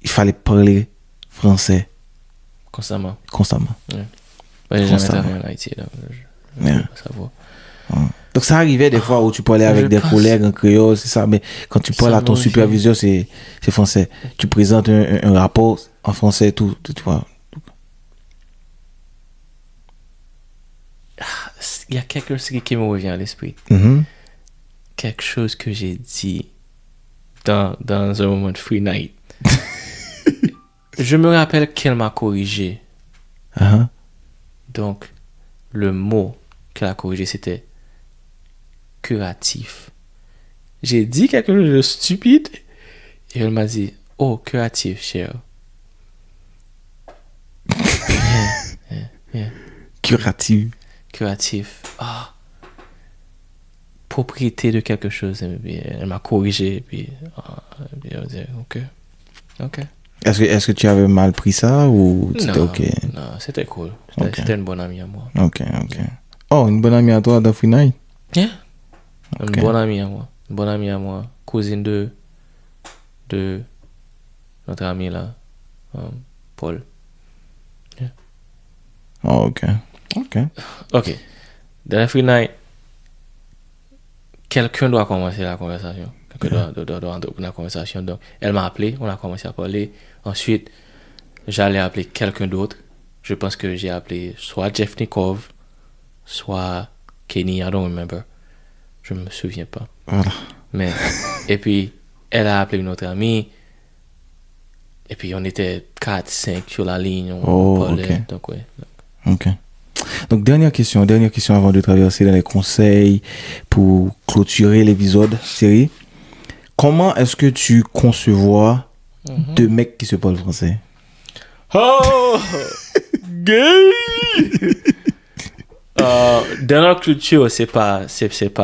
Il fallait parler français. Constamment. Ouais, j'ai jamais travaillé en Haïti. Je veux pas savoir. Donc ça arrivait des fois où tu parlais avec des collègues en créole, c'est ça. Mais quand tu parles à ton superviseur, c'est français. Tu présentes un rapport en français, tout tu vois. Il y a quelque chose qui me revient à l'esprit. Quelque chose que j'ai dit dans un moment de free night. Je me rappelle qu'elle m'a corrigé. Donc, le mot qu'elle a corrigé, c'était curatif. J'ai dit quelque chose de stupide et elle m'a dit, oh, curatif, cher. Curative. Curatif. Ah. Propriété de quelque chose. Et puis, elle m'a corrigé. Et puis elle m'a dit, ok. Est-ce que tu avais mal pris ça ou c'était OK? Non, c'était cool. Ok. C'était une bonne amie à moi. OK. Oh, une bonne amie à toi dans Free Night? Yeah. Ok. Une bonne amie à moi. Cousine de notre ami là, Paul. Oh, OK. Ok. Dans la Free Night, quelqu'un doit commencer la conversation. Quelqu'un doit entreprendre la conversation. Donc, elle m'a appelé, on a commencé à parler. Ensuite, j'allais appeler quelqu'un d'autre. Je pense que j'ai appelé soit Jeff Nikov, soit Kenny, I don't remember. Je me souviens pas. Voilà. Mais, et puis, elle a appelé une autre amie. Et puis, on était 4, 5 sur la ligne. On parlait. Ok. Donc, ouais. OK. Donc, dernière question avant de traverser dans les conseils pour clôturer l'épisode série. Comment est-ce que tu concevoir deux mecs qui se parlent français? Oh! Gay! Dans notre culture, c'est pas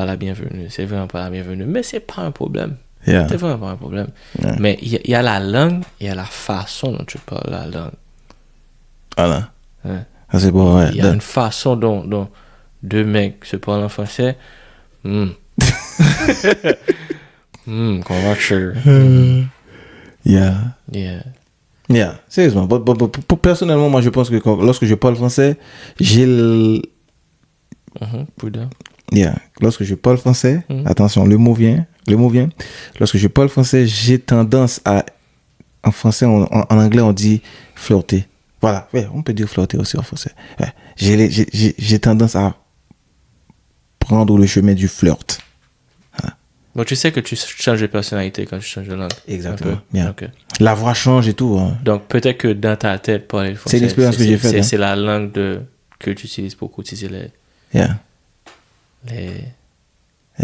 la bienvenue. C'est vraiment pas la bienvenue. Mais c'est pas un problème. Yeah. C'est vraiment pas un problème. Yeah. Mais il y a la langue, il y a la façon dont tu parles la langue. Voilà. Hein. Ça, c'est bon, ouais. Il y a une façon dont deux mecs se parlent en français. Convaincu. Yeah. Yeah. Sérieusement. Personnellement, moi, je pense que lorsque je parle français, Prudent. Yeah. Lorsque je parle français, attention, le mot vient. Lorsque je parle français, j'ai tendance à, en français, en anglais, on dit flirter. Voilà. Ouais, on peut dire flirter aussi en français. Ouais. J'ai tendance à prendre le chemin du flirt. Voilà. Bon, tu sais que tu changes de personnalité quand tu changes de langue. Exactement. Yeah. Okay. La voix change et tout. Hein. Donc, peut-être que dans ta tête, parler le français, c'est l'expérience que j'ai faite. C'est la langue que tu utilises pour utiliser les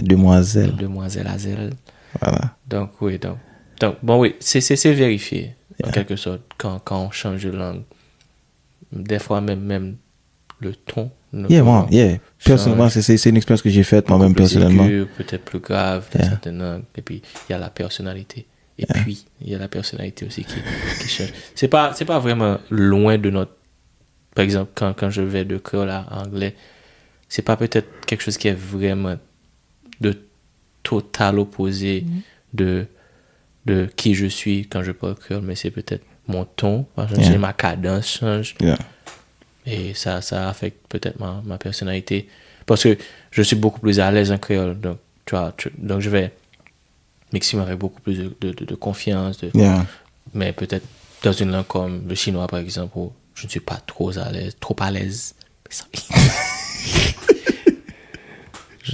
demoiselles. À zèle. Voilà. Donc, oui. Donc, bon, oui, c'est vérifié, en quelque sorte, quand on change de langue. Des fois, même le ton. Personnellement, c'est une expérience que j'ai faite moi-même personnellement. Peut-être plus grave, certaines langues. Et puis, il y a la personnalité. Et puis, il y a la personnalité aussi qui change. C'est pas vraiment loin de notre... Par exemple, quand je vais de créole à anglais, c'est pas peut-être quelque chose qui est vraiment de total opposé de qui je suis quand je parle créole, mais c'est peut-être mon ton, ma cadence change. Yeah. Et ça affecte peut-être ma personnalité. Parce que je suis beaucoup plus à l'aise en créole. Donc, donc je vais m'exprimer avec beaucoup plus de confiance. Mais peut-être dans une langue comme le chinois, par exemple, où je ne suis pas trop à l'aise.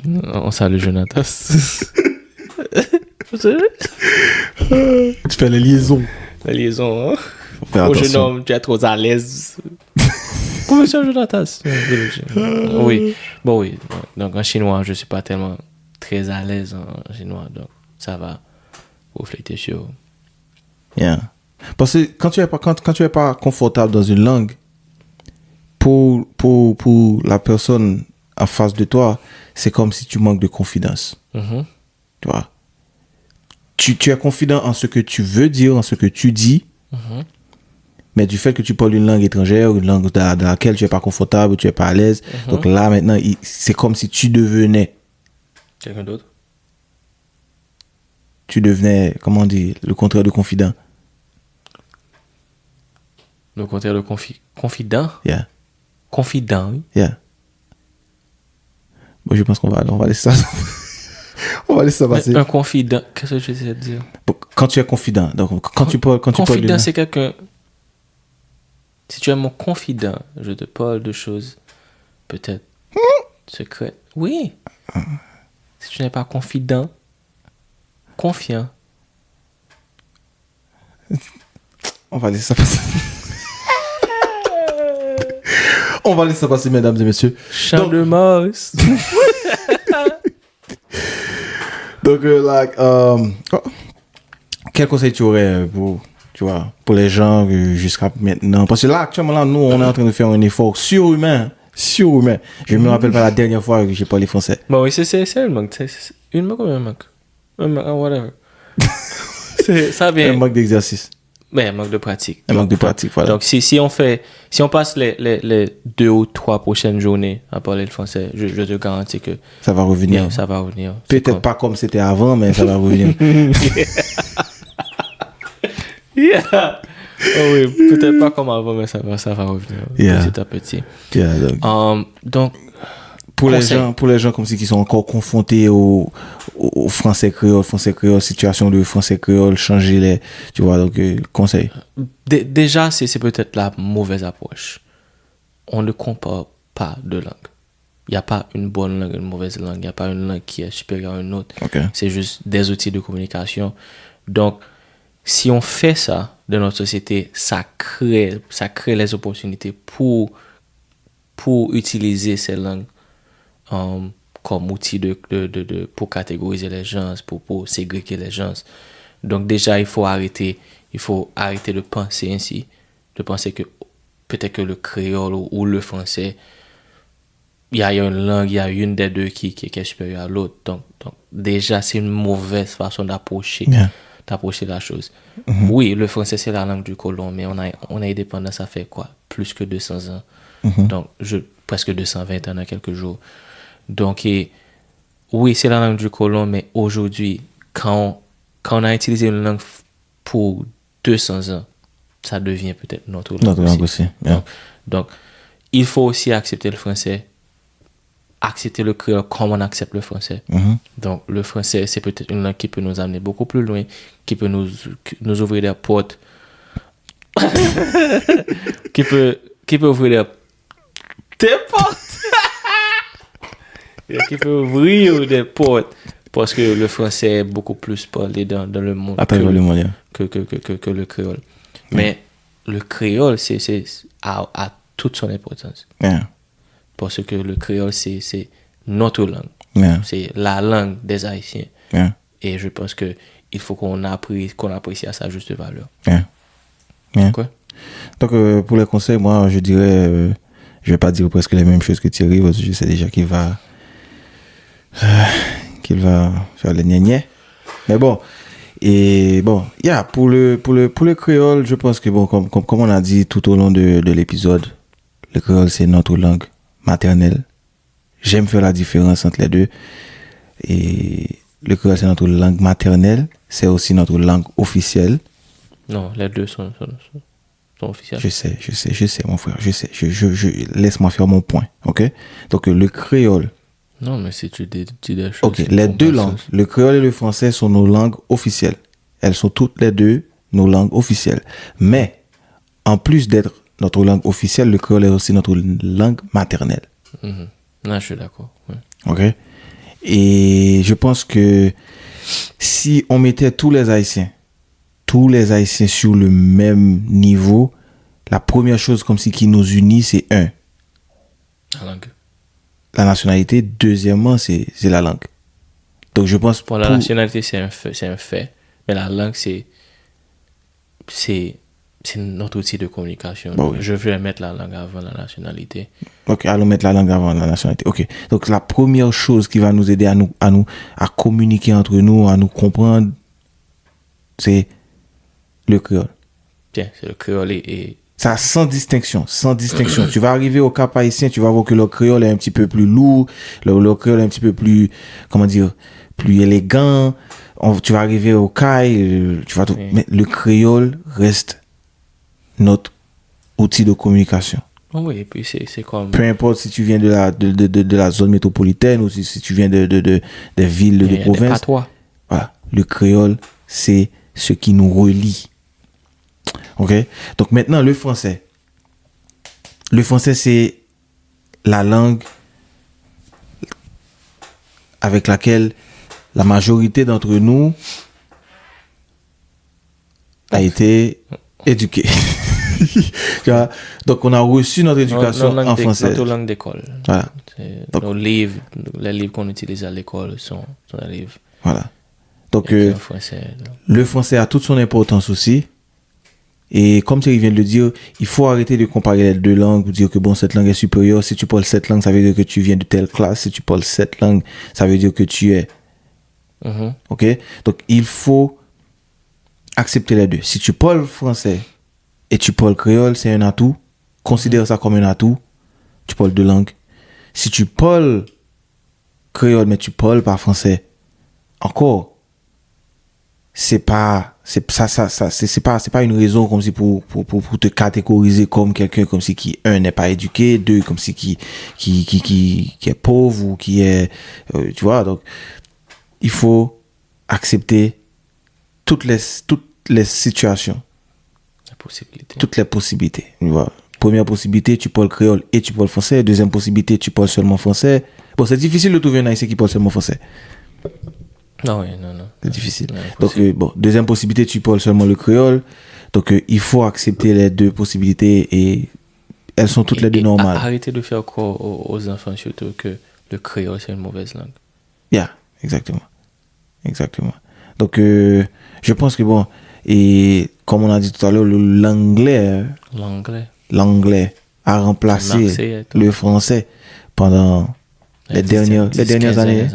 On salue Jonathan. Tu fais les liaisons. La liaison, hein? Au jeune homme, tu es trop à l'aise. Professeur Jonathan. Oui. Bon, oui. Donc, en chinois, je ne suis pas tellement très à l'aise en chinois. Donc, ça va refléter sur... Yeah. Parce que quand tu es pas confortable dans une langue, pour la personne en face de toi, c'est comme si tu manques de confidence. Mm-hmm. Tu vois? Tu es confident en ce que tu veux dire, en ce que tu dis, mais du fait que tu parles une langue étrangère, une langue dans laquelle tu n'es pas confortable, tu n'es pas à l'aise, donc là, maintenant, c'est comme si tu devenais... Quelqu'un d'autre? Tu devenais, comment on dit, le contraire de confident. Le contraire de confident? Yeah. Confident, oui. Yeah. Bon, je pense qu'on va laisser ça... On va laisser ça passer. Un confident, qu'est-ce que tu essaies de dire? Quand tu es confident, donc confident, c'est quelqu'un... Si tu es mon confident, je te parle de choses peut-être secrètes. Oui. Si tu n'es pas confident, confiant. On va laisser ça passer. On va laisser ça passer, mesdames et messieurs. Champ de Mars. Donc, quel conseil tu aurais pour les gens jusqu'à maintenant? Parce que là, actuellement, nous, on est en train de faire un effort surhumain. Sûr, mais je me rappelle pas la dernière fois que j'ai parlé français. Bon, oui, c'est une manque. Une manque ou un manque? Un manque, whatever. Ça Un vient. manque d'exercice. Mais un manque de pratique. Un manque de pratique, voilà. Donc, si on passe les 2 ou 3 prochaines journées à parler le français, je te garantis que Ça va revenir. yeah, ça va revenir. C'est Peut-être pas comme c'était avant, mais ça va revenir. Yeah. Oh oui, peut-être pas comme avant, mais ça va revenir Yeah. petit à petit. Yeah, Donc, pour conseil. les gens comme si qui sont encore confrontés au français créole, situation de français créole, changer les, tu vois, donc conseil. Déjà, c'est peut-être la mauvaise approche. On ne compare pas de langue. Il n'y a pas une bonne langue, une mauvaise langue. Il n'y a pas une langue qui est supérieure à une autre. Ok. C'est juste des outils de communication. Donc, si on fait ça dans notre société, ça crée les opportunités pour utiliser ces langues comme outil pour catégoriser les gens, pour ségréguer les gens. Donc déjà, il faut arrêter de penser ainsi, de penser que peut-être que le créole ou le français, il y a une langue, il y a une des deux qui est supérieure à l'autre. Donc déjà, c'est une mauvaise façon d'approcher la chose. Mm-hmm. Oui, le français, c'est la langue du colon, mais on a indépendance, ça fait quoi? Plus que 200 ans. Mm-hmm. Donc, presque 220 ans dans quelques jours. Donc, oui, c'est la langue du colon, mais aujourd'hui, quand on a utilisé une langue pour 200 ans, ça devient peut-être notre langue aussi. Yeah. Donc, il faut aussi accepter le français, accepter le créole comme on accepte le français. Mm-hmm. Donc, le français, c'est peut-être une langue qui peut nous amener beaucoup plus loin, qui peut nous ouvrir des portes, qui peut ouvrir des portes. Qui peut ouvrir des portes parce que le français est beaucoup plus parlé dans le monde que le créole. Mais le créole, a toute son importance. Yeah. Parce que le créole, c'est notre langue. Yeah. C'est la langue des Haïtiens. Yeah. Et je pense qu'il faut qu'on apprécie à sa juste valeur. Yeah. Yeah. Okay? Donc, pour les conseils, moi, je dirais, je vais pas dire presque les mêmes choses que Thierry, parce que je sais déjà qu'il va faire les gnagnais. Mais bon, pour le créole, je pense que bon, comme on a dit tout au long de l'épisode, le créole c'est notre langue maternelle. J'aime faire la différence entre les deux. Et le créole c'est notre langue maternelle, c'est aussi notre langue officielle. Non, les deux sont officiels. Je sais, mon frère, je sais. Laisse-moi faire mon point, ok? Donc, le créole. Non, mais si tu dis des choses... Ok, les deux langues, le créole et le français sont nos langues officielles. Elles sont toutes les deux nos langues officielles. Mais, en plus d'être notre langue officielle, le créole est aussi notre langue maternelle. Mm-hmm. Là, je suis d'accord. Ouais. Ok? Et je pense que si on mettait tous les Haïtiens sur le même niveau, la première chose comme si qui nous unit, c'est La langue. La nationalité. Deuxièmement, c'est la langue. Donc je pense pour la nationalité, c'est un fait. Mais la langue, c'est notre outil de communication. Bon, oui. Je vais mettre la langue avant la nationalité. Ok, allons mettre la langue avant la nationalité. Ok. Donc la première chose qui va nous aider à communiquer entre nous, à nous comprendre, c'est le créole. Tiens, c'est le créole et... Ça, sans distinction. Tu vas arriver au Cap haïtien, tu vas voir que le créole est un petit peu plus lourd, le créole est un petit peu plus, plus élégant. Tu vas arriver au CAI, oui. Mais le créole reste notre outil de communication. Oh oui, et puis c'est comme... Peu importe si tu viens de la zone métropolitaine ou si tu viens des villes de province. Voilà. Le créole, c'est ce qui nous relie. Ok? Donc maintenant, le français. Le français, c'est la langue avec laquelle la majorité d'entre nous a été éduquée. Donc on a reçu notre éducation en français. Notre langue d'école. Voilà. Donc, les livres qu'on utilise à l'école sont des livres. Voilà. Donc le français a toute son importance aussi. Et comme Thierry vient de le dire, il faut arrêter de comparer les deux langues pour dire que bon, cette langue est supérieure. Si tu parles cette langue, ça veut dire que tu viens de telle classe. Si tu parles cette langue, ça veut dire que tu es. OK? Donc, il faut accepter les deux. Si tu parles français et tu parles créole, c'est un atout. Considère ça comme un atout. Tu parles deux langues. Si tu parles créole, mais tu parles pas français, encore, c'est pas une raison comme si pour te catégoriser comme quelqu'un comme si qui un n'est pas éduqué, deux comme si qui est pauvre ou qui est tu vois. Donc il faut accepter toutes les situations, toutes les possibilités, tu vois. Première possibilité, tu parles créole et tu parles français. Deuxième possibilité, tu parles seulement français. Bon, c'est difficile de trouver un haïtien qui parle seulement français. Non. C'est difficile. Donc, deuxième possibilité, tu parles seulement le créole. Donc, il faut accepter les deux possibilités et elles sont toutes les deux normales. Arrêtez de faire croire aux enfants surtout que le créole, c'est une mauvaise langue. Yeah, exactement. Donc, je pense que bon, et comme on a dit tout à l'heure, l'anglais a remplacé le français pendant les dernières années.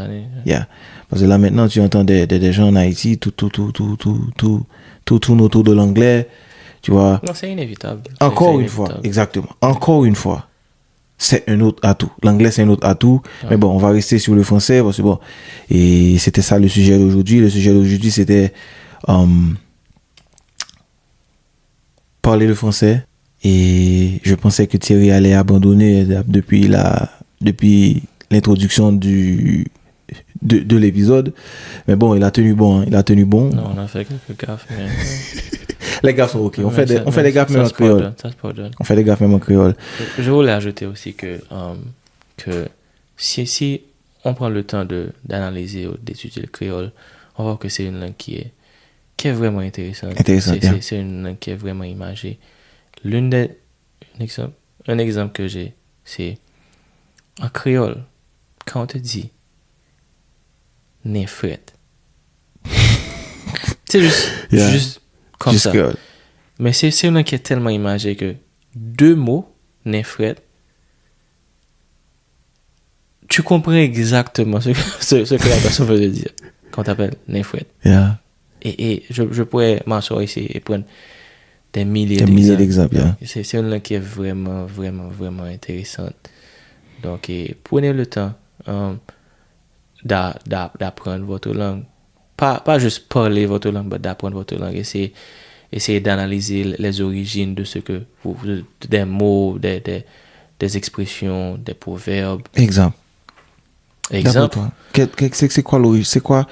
Yeah. Parce que là maintenant tu entends des gens en Haïti tout tourne autour de l'anglais, tu vois. Non, c'est inévitable. Encore une fois, exactement. Encore une fois, c'est un autre atout. L'anglais c'est un autre atout, mais bon, on va rester sur le français parce que bon, et c'était ça le sujet d'aujourd'hui. Le sujet d'aujourd'hui c'était parler le français. Et je pensais que Thierry allait abandonner depuis l'introduction de l'épisode. Mais bon, il a tenu bon. Non, on a fait quelques gaffes. Mais... les gaffes sont OK. On fait des gaffes même en créole. On fait des gaffes même en créole. Je voulais ajouter aussi que si on prend le temps d'analyser ou d'étudier le créole, on voit que c'est une langue qui est vraiment intéressante. C'est une langue qui est vraiment imagée. Un exemple que j'ai, c'est en créole, quand on te dit néfrette, c'est juste comme ça. Créole. Mais c'est une langue qui est tellement imagée que deux mots, néfrette, tu comprends exactement ce que la personne veut dire quand tu appelles néfrette. Yeah. Et je pourrais m'asseoir ici et prendre des milliers d'exemples. Yeah. C'est une langue qui est vraiment, vraiment, vraiment intéressante. Donc, prenez le temps d'apprendre votre langue. Pas juste parler votre langue, mais d'apprendre votre langue. Essayez d'analyser les origines de des mots, des expressions, des proverbes. Exemple. C'est quoi l'origine? C'est quoi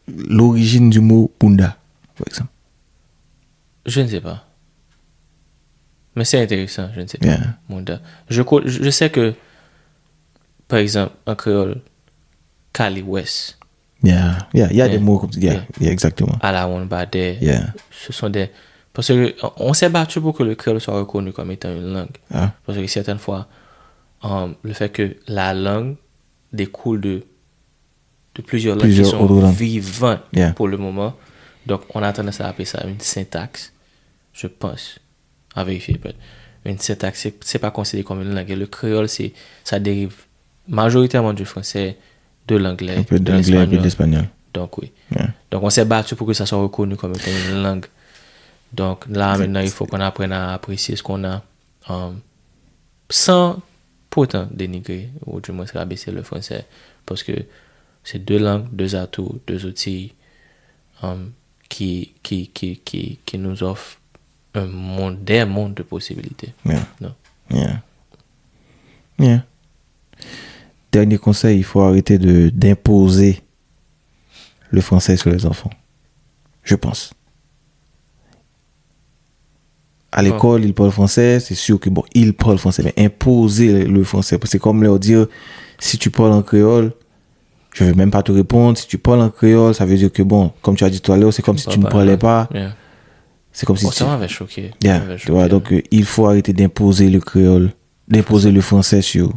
l'origine du mot Bunda, par exemple? Je ne sais pas. Mais c'est intéressant, je ne sais pas. Yeah. Bunda. Je sais que, par exemple, en créole, Cali West. Il y a des mots comme ça. Yeah, exactement. À la Wonbade. Yeah. Ce sont des... Parce qu'on s'est battu pour que le créole soit reconnu comme étant une langue. Ah. Parce que certaines fois, le fait que la langue découle de plusieurs langues qui sont vivantes pour le moment. Donc, on a tendance à appeler ça une syntaxe, je pense, à vérifier peut-être. Une syntaxe, c'est pas considéré comme une langue. Le créole, ça dérive majoritairement du français, de l'anglais, un peu d'anglais, un peu d'espagnol. Donc, oui. Yeah. Donc, on s'est battu pour que ça soit reconnu comme étant une langue. Donc, là, maintenant, il faut qu'on apprenne à apprécier ce qu'on a sans pourtant dénigrer ou du moins rabaisser le français. Parce que c'est deux langues, deux atouts, deux outils qui nous offrent des mondes de possibilités. Yeah. Non. Yeah. Dernier conseil, il faut arrêter d'imposer le français sur les enfants. Je pense. À l'école, ils parlent français, c'est sûr que bon, ils parlent français, mais imposer le français, parce que c'est comme leur dire, si tu parles en créole, je vais même pas te répondre. Si tu parles en créole, ça veut dire que bon, comme tu as dit tout à l'heure, c'est comme si tu ne parlais pas. Yeah. C'est comme si ça m'avait choqué. Tu vois, donc il faut arrêter d'imposer le créole, d'imposer le français sur,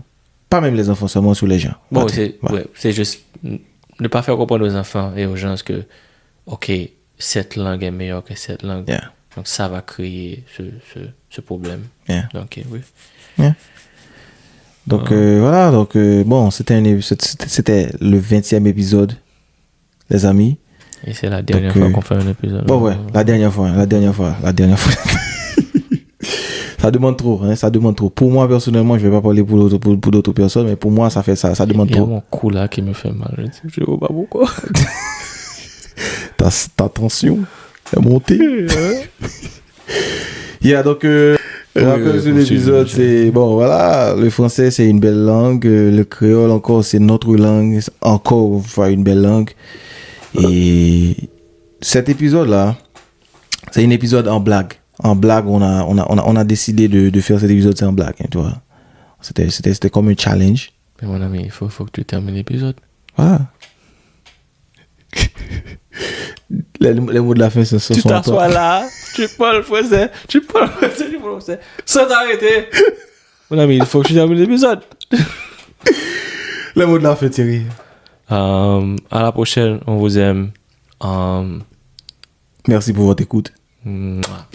pas même les enfants, seulement sur les gens. Bon, c'est juste ne pas faire comprendre aux enfants et aux gens que, ok, cette langue est meilleure que cette langue. Yeah. Donc, ça va créer ce problème. Yeah. Donc, oui. Donc, voilà. Donc, bon, c'était le 20e épisode, les amis. Et c'est la dernière Donc, fois qu'on fait un épisode. Bon, ouais, la dernière fois. Ça demande trop, hein, ça demande trop. Pour moi, personnellement, je vais pas parler pour d'autres personnes, mais pour moi, ça demande Il y a trop. mon cou là qui me fait mal. Je ne sais pas pourquoi. Ta tension est montée. Donc, rappel sur l'épisode, c'est, bon, voilà, le français, c'est une belle langue. Le créole, encore, c'est notre langue. Encore, enfin, une belle langue. Et cet épisode-là, c'est un épisode en blague. En blague, on a décidé de faire cet épisode, c'est en blague, hein, tu vois. C'était comme un challenge. Mais mon ami, il faut que tu termines l'épisode. Voilà. Les mots de la fin, ce sont... Tu t'assois là, tu parles français, sans t'arrêter. Mon ami, il faut que tu termines l'épisode. Les mots de la fin, Thierry. À la prochaine, on vous aime. Merci pour votre écoute. Mouah.